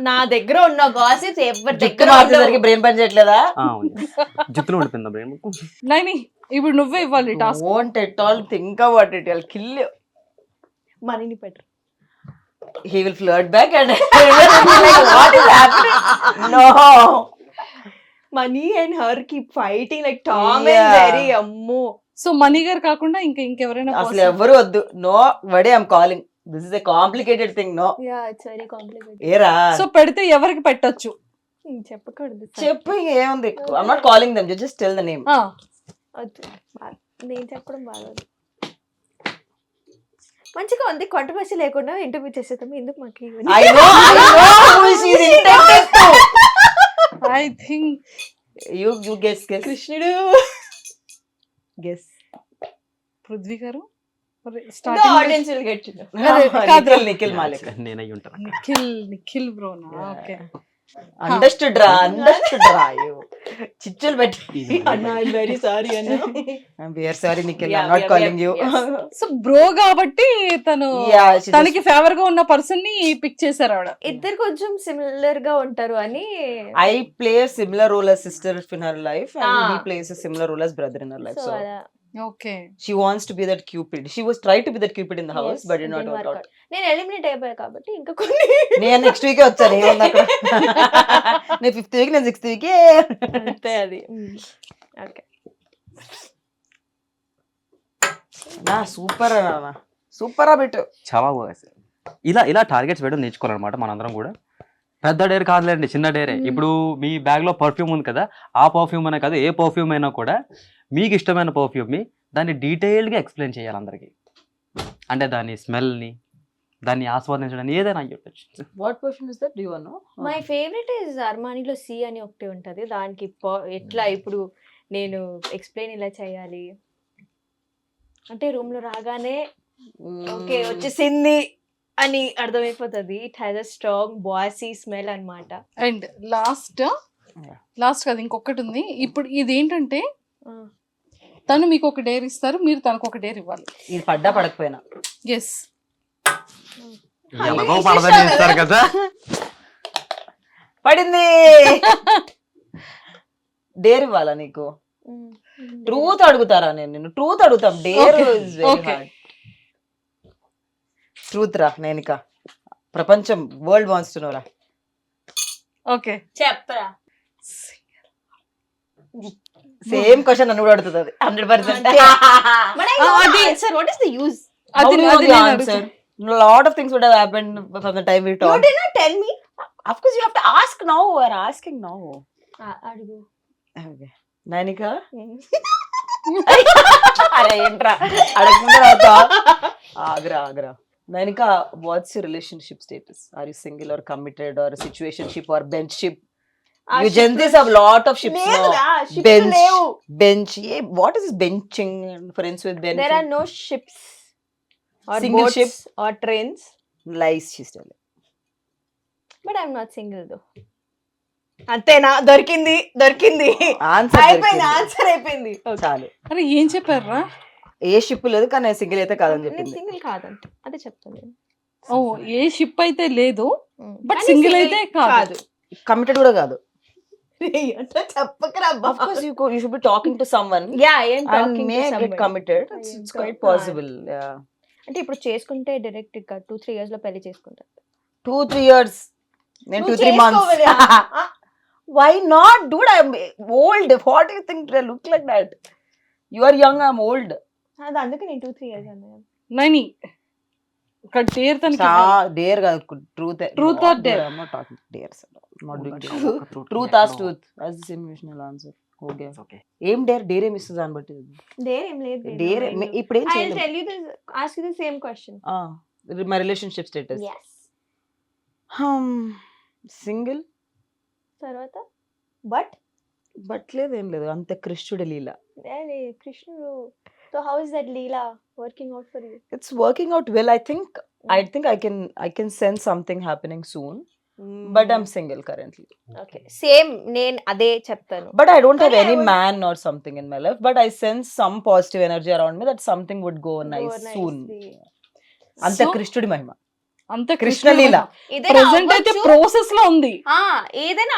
Speaker 4: నా దగ్గర ఉన్న గాసిప్స్ ఎవరి
Speaker 3: జుట్టు
Speaker 4: దగ్గర
Speaker 3: మార్చేసరికి బ్రెయిన్ పని చేయట్లేదా?
Speaker 5: జుట్టులో ఉండిపోయిందా బ్రెయిన్?
Speaker 2: నైని ఇప్పుడు నువ్వే ఇవ్వాలి task.
Speaker 3: Won't at all think about it. I'll kill you.
Speaker 4: మనీని పెట్టరు.
Speaker 3: He will flirt back and like, what is happening? No.
Speaker 4: Mani and her keep fighting like Tom and
Speaker 3: Yeah.
Speaker 4: Jerry. అమ్మో.
Speaker 2: సో మనీ గారు కాకుండా ఇంకెవరైనా
Speaker 3: అసలు ఎవరు వద్దు. Nobody I'm calling. This is a complicated thing. No.
Speaker 4: Yeah, it's very complicated.
Speaker 3: ఏరా
Speaker 2: సో పెడితే ఎవరికి పెట్టొచ్చు
Speaker 4: చెప్పకూడదు.
Speaker 3: చెప్పు, ఏముంది. I'm not calling them, just tell the name.
Speaker 4: నేను చెప్పడం బాగా. మంచిగా ఉంది, కాంట్రవర్సీ లేకుండా ఇంటర్వ్యూ చేసేద్దాం, ఎందుకు మాకు ఇవన్నీ?
Speaker 3: I know who she is intended to.
Speaker 2: I think
Speaker 3: You guess.
Speaker 4: కృష్ణుడు.
Speaker 3: Guess.
Speaker 2: పృథ్వీ గారు
Speaker 4: The
Speaker 2: starting
Speaker 4: audience will get to know.
Speaker 3: Nikhil Malik.
Speaker 5: నేనై ఉంటాను.
Speaker 2: నిఖిల్ బ్రోనా? ఓకే,
Speaker 3: అండర్స్టూడ్ రా you. చిచ్చులు పెట్టి
Speaker 4: అన్నా, I'm very sorry అన్నా.
Speaker 3: I'm very sorry Nikhil,
Speaker 4: Yeah,
Speaker 3: I'm not
Speaker 4: yeah,
Speaker 3: calling
Speaker 4: yeah,
Speaker 3: you.
Speaker 4: yes.
Speaker 2: So bro కాబట్టి తను
Speaker 3: Yeah, she
Speaker 2: తనకి ఫేవర్ గా ఉన్న పర్సన్ ని పిక్ చేశారు ఆవిడ.
Speaker 4: ఇద్దరు కొంచెం సిమిలర్ గా ఉంటారు అని.
Speaker 3: I play a similar role as sister in her life, and
Speaker 4: Ah.
Speaker 3: he plays a similar role as brother in her life.
Speaker 4: So
Speaker 3: So
Speaker 4: అలా.
Speaker 2: Okay,
Speaker 3: she wants to be that Cupid. She was trying to be that Cupid in the house,
Speaker 4: Yes,
Speaker 3: but did not
Speaker 4: didn't
Speaker 3: work
Speaker 4: work
Speaker 3: out.
Speaker 4: out. నేను ఎలిమినేట్ అయిపోయా కాబట్టి ఇంకా కొన్ని
Speaker 3: నేను నెక్స్ట్ వీకే వచ్చాను, ఏముంది అక్కడ. నేను 5th వీక్, నేను 6th వీకే.
Speaker 4: అంతే అది. ఓకే,
Speaker 3: నా సూపర్ అన్న, సూపర్ బిట్.
Speaker 5: చాలా బాగా వేశారు. ఇలా టార్గెట్స్ వేయడం నేర్చుకోవాలన్నమాట మనందరం కూడా. పెద్ద డేర్ కాదులేండి, చిన్న డేరే. ఇప్పుడు మీ బ్యాగ్ లో పర్ఫ్యూమ్ ఉంది కదా, ఆ పర్ఫ్యూమ్ అనే కాదు, ఏ పర్ఫ్యూమ్ అయినా కూడా మీకు ఇష్టమైన పర్ఫ్యూమ్ ని దాన్ని డీటెయిల్గా ఎక్స్ప్లెయిన్ చేయాలి అందరికి. అంటే దాని స్మెల్ని, దాన్ని ఆస్వాదించడానికి ఏదైనా అయ్యి ఉండొచ్చు.
Speaker 3: What perfume is that, do you know?
Speaker 4: My favourite is అర్మానీలో సి అని ఒకటి ఉంటది. దానికి ఎట్లా ఇప్పుడు నేను ఎక్స్ప్లెయిన్ ఇలా చేయాలి అంటే రూమ్ లో రాగానే ఓకే వచ్చేసింది అని అర్థమైపోతుంది. It has a strong bossy smell అన్నమాట.
Speaker 2: అండ్ లాస్ట్ కదా ఇంకొకటి ఉంది. ఇప్పుడు ఇది ఏంటంటే తను మీకు ఒక డేర్ ఇస్తారు, మీరు తనకు ఒక డేర్ ఇవ్వాలి.
Speaker 3: ఇది పడ్డా పడకపోయినా.
Speaker 2: ఎస్,
Speaker 5: ఎలాగో పడదని ఇస్తారు కదా.
Speaker 3: పడింది. డేర్ ఇవ్వాలా నీకు? ట్రూత్ అడుగుతారా? నేను ట్రూత్ అడుగుతాం. Dare is very hard. Truth రా, నేనిక ప్రపంచం వరల్డ్ వాంట్స్ టు నో రా.
Speaker 2: ఓకే
Speaker 4: చెప్పరా.
Speaker 3: సేమ్ క్వశ్చన్ నన్ను కూడా అడుగుతుంది 100%.
Speaker 4: Sir, what is the use?
Speaker 3: How do you know the answer? A lot of things would have happened from the time we
Speaker 4: You
Speaker 3: talked.
Speaker 4: did not tell me.
Speaker 3: Of course you have to ask now. We're asking now.
Speaker 4: అడుగు.
Speaker 3: Okay. Nanika? అరే ఏంట్రా అడగకుండా అవుతా. Agra. Nanika, what's your relationship status? Are you single or committed or a situationship or benchship? You gents have a lot of ships now. Bench. Yeah, what is this benching? Friends with benching?
Speaker 4: There are no ships or
Speaker 3: Single
Speaker 4: boats
Speaker 3: ship?
Speaker 4: or trains.
Speaker 3: Lies, she's telling.
Speaker 4: But I'm not single though. అంతేనా? దొరికింది
Speaker 3: ఆన్సర్
Speaker 4: ఆన్సర్ అయిపోయింది.
Speaker 3: చాలు.
Speaker 2: అరే ఏం చెప్పారా?
Speaker 3: ఏ షిప్ లేదు కానీ సింగిల్ అయితే కాదని
Speaker 4: నేను
Speaker 3: చెప్పింది.
Speaker 4: సింగిల్ కాదంట, అదే చెప్తాను నేను.
Speaker 2: ఓ, ఏ షిప్ అయితే లేదు, బట్ సింగిల్ అయితే కాదు.
Speaker 3: కమిటెడ్ కూడా కాదు.
Speaker 4: చెప్పకరా.
Speaker 3: Of course you should be talking to someone.
Speaker 4: Yeah, I am
Speaker 3: And
Speaker 4: talking
Speaker 3: may
Speaker 4: to
Speaker 3: get
Speaker 4: somebody.
Speaker 3: committed.
Speaker 4: I am
Speaker 3: It's quite
Speaker 4: talking.
Speaker 3: possible. Yeah.
Speaker 4: అంటే ఇప్పుడు చేసుకుంటే డైరెక్ట్ గా 2-3 years లో పెళ్లి చేసుకుంటారు.
Speaker 3: 2-3 years. నేను 2-3 months.
Speaker 4: చేసుకోవాలి.
Speaker 3: Why not, dude? I'm old. What do you think? I look like that. You are young. I'm old.
Speaker 4: అది అందుకే నేను 2-3 years అన్నాను.
Speaker 2: నైని ఒక డేర్ తనకి
Speaker 3: Dare కాదు. Truth.
Speaker 2: Truth or dare?
Speaker 3: I'm not talking dares. Not doing dare. Truth as truth. As the same emotional answer. Okay.
Speaker 5: Okay.
Speaker 3: ఏం డేర్ ఏమి ఇస్తుంది దాన్ని బట్టి.
Speaker 4: డేర్ ఏం లేదు.
Speaker 3: డేర్ ఇప్పుడు ఏం
Speaker 4: I'll
Speaker 3: చేయలేదు.
Speaker 4: tell you this, ask you the same question.
Speaker 3: My relationship status.
Speaker 4: Yes.
Speaker 3: Single.
Speaker 4: తర్వాత
Speaker 3: బట్ లేదు, ఏం లేదు, అంత కృష్ణుడి లీల.
Speaker 4: కృష్ణుడు. So how is that Leela working out for you?
Speaker 3: It's working out well. I think I can sense something happening soon. But I'm single currently.
Speaker 4: Okay, same నేను అదే చెప్తాను.
Speaker 3: But I don't have
Speaker 4: But
Speaker 3: any
Speaker 4: I would-
Speaker 3: man or something in my life. But I sense some positive energy around me that something would go nice soon. అంత
Speaker 2: So-
Speaker 3: కృష్ణుడి మహిమ.
Speaker 2: అంత
Speaker 3: కృష్ణలీల.
Speaker 2: ప్రెసెంట్ అయితే ప్రాసెస్ లో ఉంది.
Speaker 4: ఏదైనా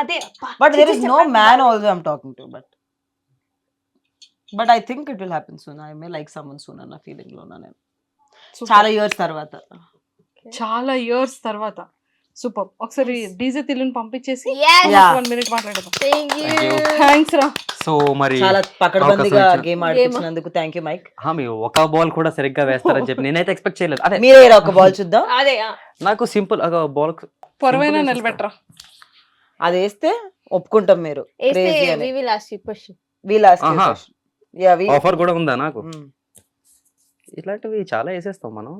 Speaker 4: అదే.
Speaker 3: But there is no man also I'm talking to. But I think it will happen soon. I may like someone soon అన్న ఫీలింగ్ లో ఉన్నా నేను.
Speaker 2: Super.
Speaker 3: చాలా ఇయర్స్ తర్వాత.
Speaker 2: చాలా ఇయర్స్ తర్వాత. సూపర్. ఒకసారి డీజే తిల్లుని పంపించేసి
Speaker 4: Yes.
Speaker 3: Yeah.
Speaker 2: 1 minute మాట్లాడదాం.
Speaker 4: Thank you.
Speaker 5: Thank you.
Speaker 2: Thanks రా.
Speaker 5: సో మరి
Speaker 3: చాలా పకడ్బందీగా
Speaker 5: అవకాశం
Speaker 3: గేమ్ ఆడిపించినందుకు థ్యాంక్ యూ మైక్.
Speaker 5: మీరు ఒక బాల్ కూడా సరిగ్గా వేస్తారని చెప్పి నేనైతే ఎక్స్పెక్ట్ చేయలేదు. అదే
Speaker 3: మీరే ఒక బాల్ చూద్దాం.
Speaker 4: అదే
Speaker 5: నాకు సింపుల్ బాల్
Speaker 2: పొరవైనా నిలబెట్టరా.
Speaker 3: అది వేస్తే ఒప్పుకుంటాం మీరు crazy అని.
Speaker 4: we will ask you question.
Speaker 3: We'll ask you a question. Yeah, we.
Speaker 5: Offer కూడా ఉందా నాకు? ఇట్లాంటివి చాలా వేసేస్తాం మనం.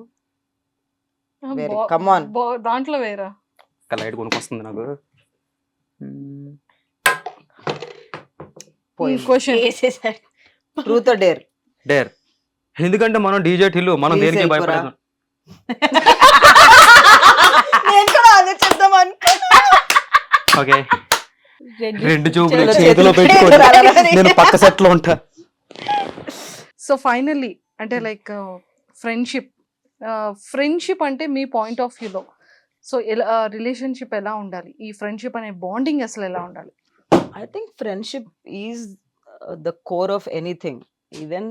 Speaker 3: Very- come on.
Speaker 2: దాంట్లో వేరా
Speaker 5: లైట్ కొనుక్కొస్తుంది నాకు.
Speaker 2: క్వశ్చన్
Speaker 4: వేసేసాడు.
Speaker 3: Truth dare.
Speaker 5: డేర్. ఎందుకంటే మనం డీజే టిల్లు మనం
Speaker 3: Please
Speaker 5: దేనికి
Speaker 3: help
Speaker 5: భయపడదు.
Speaker 3: నేను కూడా ఆలోచిద్దాం అనుకున్నా.
Speaker 5: ఓకే, రెండు చూపులు
Speaker 3: చేతిలో
Speaker 5: చేతిలో
Speaker 3: పెట్టుకొని
Speaker 5: పెట్టుకొని నేను పక్క సెట్ లో ఉంటా.
Speaker 2: సో ఫైనల్లీ అంటే లైక్ ఫ్రెండ్షిప్ అంటే మీ పాయింట్ ఆఫ్ వ్యూలో సో ఎలా రిలేషన్షిప్ ఎలా ఉండాలి, ఈ ఫ్రెండ్షిప్ అనే బాండింగ్ అసలు ఎలా ఉండాలి?
Speaker 3: I think friendship is the core of anything. Even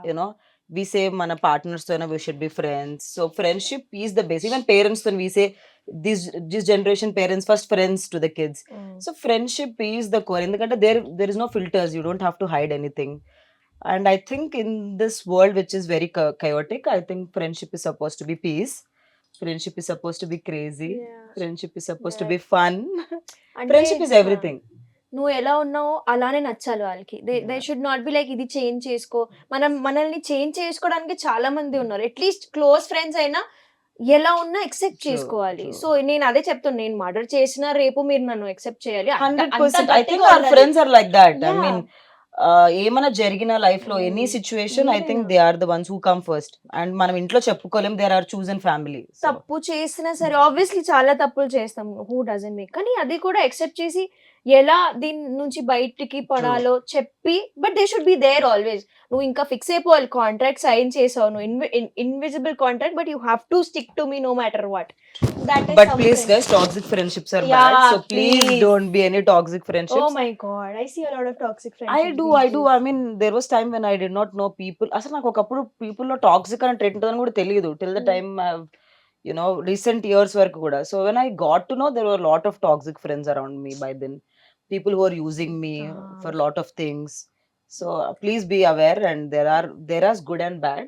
Speaker 3: you know, we say mana partners to we should be friends. So friendship is the base. Even parents when we say this generation parents first friends to the kids. So friendship is the core. Endukante there is no filters. You don't have to hide anything. And I think in this world which is very chaotic, I think friendship is supposed to be peace. Friendship is supposed to be crazy. Friendship is supposed to be fun. Friendship is everything.
Speaker 4: నువ్వు ఎలా ఉన్నావో అలానే నచ్చాలి వాళ్ళకి. They should not be like ఇది చేంజ్ చేసుకో. మనల్ని చేంజ్ చేసుకోవడానికి చాలా మంది ఉన్నారు. అట్లీస్ట్ క్లోజ్ ఫ్రెండ్స్ అయినా ఎలా ఉన్నా ఎక్సెప్ట్ చేసుకోవాలి. సో నేను అదే చెప్తాను, నేను మర్డర్ చేసినా రేపు మీరు నన్ను ఎక్సెప్ట్ చేయాలి.
Speaker 3: 100%. I think our friends are like that. I mean, ఏమైనా జరిగిన లైఫ్ లో any situation I think they are the ones who come first. And మనం ఇంట్లో చెప్పుకోలేం, దేర్ ఆర్ చూజన్ ఫ్యామిలీ.
Speaker 4: తప్పు చేసినా సరే ఆబ్వియస్లీ చాలా తప్పులు చేస్తాం, హూ డజంట్ మేక్, కానీ అది కూడా ఎక్సెప్ట్ చేసి ఎలా దీని నుంచి బయటికి పడాలో చెప్పి, but they should be there always. నువ్వు ఇంకా ఫిక్స్ అయిపోవాలి, కాంట్రాక్ట్ సైన్ చేసావు, నువ్వు invisible contract, but you have to stick to me no matter what.
Speaker 3: But please guys, toxic friendships are bad. So please don't be any toxic friendships.
Speaker 4: Oh my god, I see a lot of toxic friendships.
Speaker 3: I do. I mean, there was time when I did not know people. అసలు నాకు ఒకప్పుడు people లో టాక్సిక్ అని ట్రెండ్ ఉందని కూడా తెలియదు till the time you know recent years వరకు కూడా. So when I got to know, there were a lot of toxic friends around me by then. People who are using me for a lot of things. So please be aware, and there are good and bad.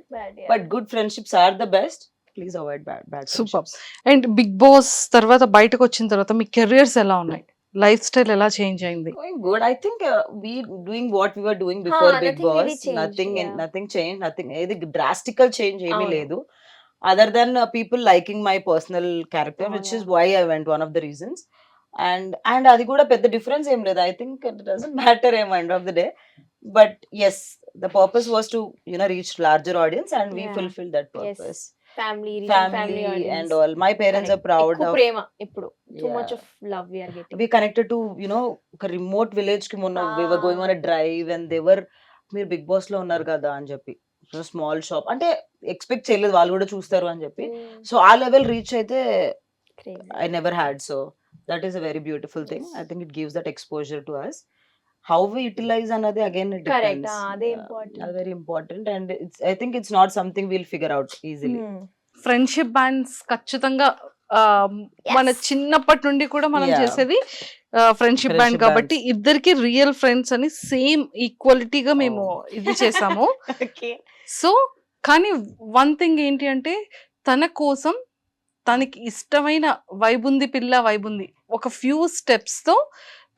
Speaker 3: But good friendships are the best. Please avoid bad
Speaker 2: super.
Speaker 3: friendships.
Speaker 2: And Bigg Boss తర్వాత బయటకు వచ్చిన తర్వాత మీ కెరియర్స్ ఎలా ఉన్నాయి, లైఫ్ స్టైల్ ఎలా చేంజ్ అయింది?
Speaker 3: Going good. I think we doing what we were doing before Big
Speaker 4: nothing
Speaker 3: Boss.
Speaker 4: really changed,
Speaker 3: Nothing
Speaker 4: yeah.
Speaker 3: changed. Nothing. Any drastical change ఏమీ
Speaker 4: అవును.
Speaker 3: లేదు. Other than people liking my personal character,
Speaker 4: Oh,
Speaker 3: which
Speaker 4: yeah.
Speaker 3: is why I went, one of the reasons. And అది కూడా పెద్ద డిఫరెన్స్ ఏం లేదు. I think it doesn't matter at end of the day. But yes, the purpose was to reach larger audience, and we
Speaker 4: Yeah.
Speaker 3: fulfilled that purpose.
Speaker 4: Family
Speaker 3: And all. My parents are proud of.
Speaker 4: ప్రేమ ఇప్పుడు too
Speaker 3: Yeah.
Speaker 4: much of love we are getting.
Speaker 3: We connected to ఒక రిమోట్ విలేజ్ కి మొన్న we were going on a drive, and they were మీరు బిగ్ బాస్ లో ఉన్నారు కదా అని చెప్పి స్మాల్ షాప్ అంటే ఎక్స్పెక్ట్ చేయలేదు వాళ్ళు కూడా చూస్తారు అని చెప్పి. సో ఆ లెవెల్ రీచ్ అయితే
Speaker 4: Crazy.
Speaker 3: I never had. So that is a very beautiful thing. I think it gives that exposure to us. How we utilize another, again, it
Speaker 4: Correct.
Speaker 3: depends.
Speaker 4: They important.
Speaker 3: Very important, and I think it's not something we'll figure out easily.
Speaker 2: Friendship bands ఖచ్చితంగా మన చిన్నప్పటి నుండి కూడా మనం
Speaker 3: Yeah.
Speaker 2: చేసేది ఫ్రెండ్షిప్ బ్యాండ్
Speaker 3: Friendship
Speaker 2: కాబట్టి ఇద్దరికి రియల్ ఫ్రెండ్స్ అని సేమ్ ఈక్వాలిటీగా మేము ఇది చేసాము.
Speaker 3: Okay.
Speaker 2: సో కానీ వన్ థింగ్ ఏంటి అంటే తన కోసం తనకి ఇష్టమైన వైబుంది పిల్ల వైబుంది ఒక ఫ్యూ స్టెప్స్ తో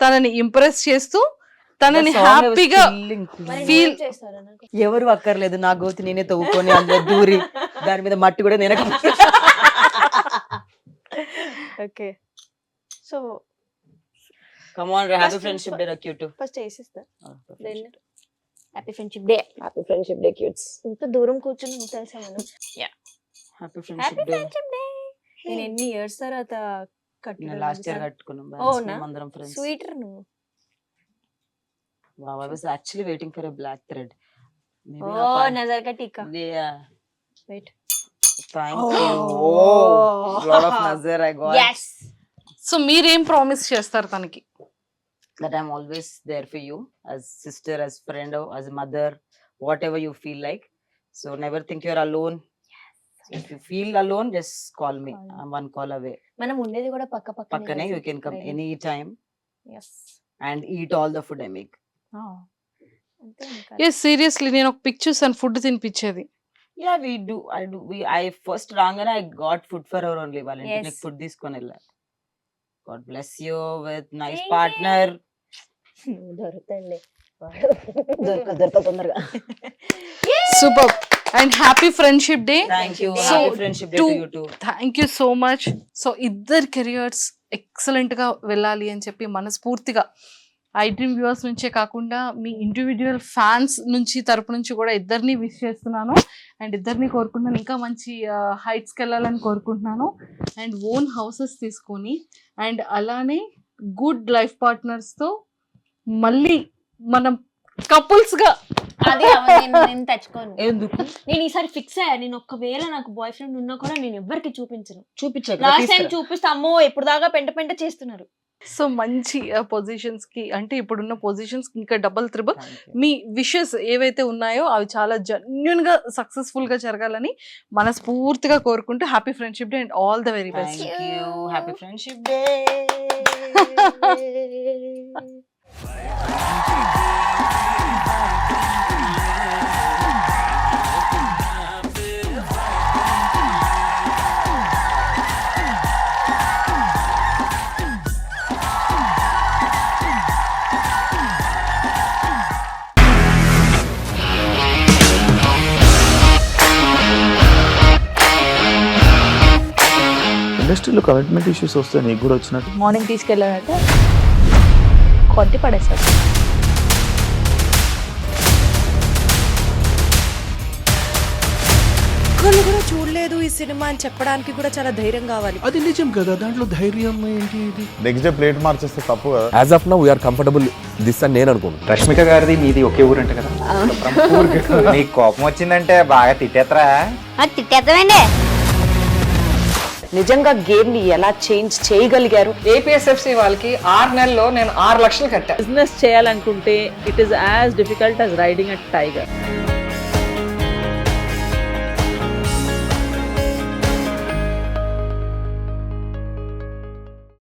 Speaker 2: తనని ఇంప్రెస్ చేస్తూ తనని
Speaker 3: The song I was
Speaker 2: హ్యాపీగా
Speaker 3: feeling.
Speaker 4: మరి
Speaker 2: Feel-
Speaker 4: నువ్వేం చేస్తారా నాకు?
Speaker 3: ఎవరు అక్కర్లేదు, నా గోతి నేనే తవ్వుకొని అందులో దూరి దాని మీద మట్టి కూడా నేనే
Speaker 4: Okay. So
Speaker 3: come on happy
Speaker 4: First-
Speaker 3: friendship day cute.
Speaker 4: First చేసేస్తా, then happy friendship day.
Speaker 3: Happy friendship day cutes.
Speaker 4: ఇంత దూరం కూర్చొని తెలుసా మనం
Speaker 3: happy
Speaker 4: happy
Speaker 3: friendship day.
Speaker 4: Friendship day. నేను ఎన్ని ఇయర్స్ తర్వాత
Speaker 3: లాస్ట్ ఇయర్ కట్టుకున్నాం
Speaker 4: అవునా?
Speaker 3: అందరం ఫ్రెండ్స్.
Speaker 4: స్వీటర్ నువ్వు.
Speaker 3: Wow, I was actually waiting for a black thread. Maybe
Speaker 4: ఓ నజర్ కా టీకా.
Speaker 3: yeah.
Speaker 4: Wait.
Speaker 3: Thank
Speaker 4: Oh.
Speaker 3: you. Oh, lot of nazar I got.
Speaker 4: Yes.
Speaker 2: So మీరేం ప్రామిస్ చేస్తారు తనకి?
Speaker 3: That I'm always there for you, as sister, as friend, or as mother, whatever you feel like. So never think you're alone. If you feel alone, just call me. I'm one call away.
Speaker 4: మనం ఉండేది కూడా పక్క
Speaker 3: Pakkane, you can come anytime
Speaker 4: Yes.
Speaker 3: and eat all the food I make.
Speaker 4: అంతే ఇంకా.
Speaker 2: ఏ సీరియస్లీ నేను ఒక పిక్ చూసాను food తినిపించేది.
Speaker 3: Yeah, we do. I first rangana I got food for her only. Valentine
Speaker 4: Yes.
Speaker 3: food తీసుకొని వెళ్ళా. God bless you with nice
Speaker 4: Thank
Speaker 3: partner.
Speaker 4: దొరుకుతాండి.
Speaker 3: దొరక తొందరగా.
Speaker 2: Super. And happy friendship day. So,
Speaker 3: friendship
Speaker 2: to- thank you so much. So ఇద్దరు కెరియర్స్ ఎక్సలెంట్ గా వెళ్ళాలి అని చెప్పి మనస్ఫూర్తిగా ఐ డ్రీమ్ వ్యూవర్స్ నుంచే కాకుండా మీ ఇండివిజువల్ ఫ్యాన్స్ నుంచి తరపు నుంచి కూడా ఇద్దరిని విష్ చేస్తున్నాను. అండ్ ఇద్దరిని కోరుకుంటున్నాను ఇంకా మంచి హైట్స్కి వెళ్ళాలని కోరుకుంటున్నాను. అండ్ ఓన్ హౌసెస్ తీసుకొని అండ్ అలానే గుడ్ లైఫ్ పార్ట్నర్స్తో మళ్ళీ మనం కపుల్స్గా
Speaker 4: అది నేను తెచ్చుకోను.
Speaker 3: ఎందుకు
Speaker 4: నేను ఈసారి ఫిక్స్ అయ్యా, నేను ఒకవేళ నాకు బాయ్ ఫ్రెండ్ ఉన్నా కూడా నేను ఎవరికి చూపించను.
Speaker 3: చూపించాక
Speaker 4: లాస్ట్ టైం చూపిస్తే అమ్మో ఎప్పుడు దాకా పెంట చేస్తున్నారు.
Speaker 2: సో మంచి పొజిషన్స్కి అంటే ఇప్పుడున్న పొజిషన్స్కి ఇంకా డబల్ త్రిబుల్ మీ విషెస్ ఏవైతే ఉన్నాయో అవి చాలా జెన్యున్గా సక్సెస్ఫుల్గా జరగాలని మనస్ఫూర్తిగా కోరుకుంటూ happy friendship day and all the very best.
Speaker 3: Happy friendship day.
Speaker 7: ఇండస్ట్రీలో కమిట్మెంట్ ఇష్యూస్ వస్తే నీకు కూడా వచ్చినట్టు
Speaker 6: మార్నింగ్ తీసుకెళ్ళాలంటే కొద్ది పడేసారు.
Speaker 8: ఒక్కళ్ళు కూడా చూడలేదు ఈ సినిమా అని చెప్పడానికి కూడా చాలా ధైర్యం కావాలి.
Speaker 9: అది నిజం కదా, దాంట్లో ధైర్యం ఏంటి ఇది?
Speaker 7: నెక్స్ట్ డే ప్లేట్ మార్చేస్తే తప్పు కదా.
Speaker 10: As of now we're comfortable this అని నేను అనుకుంటున్నాను.
Speaker 5: రష్మిక గారిది మీది ఒకే ఊరు అంట కదా.
Speaker 11: నీకు కోపం వచ్చిందంటే బాగా తిట్టేత్తరా?
Speaker 4: తిట్టేద్దామండి.
Speaker 3: నిజంగా గేమ్ ని ఎలా చేంజ్ చేయగలిగారు?
Speaker 8: ఏపీఎస్ఎఫ్సి వాళ్ళకి 6 నెలల్లో నేను 6 లక్షలు కట్టా.
Speaker 6: బిజినెస్ చేయాలనుకుంటే it is as difficult as riding a tiger.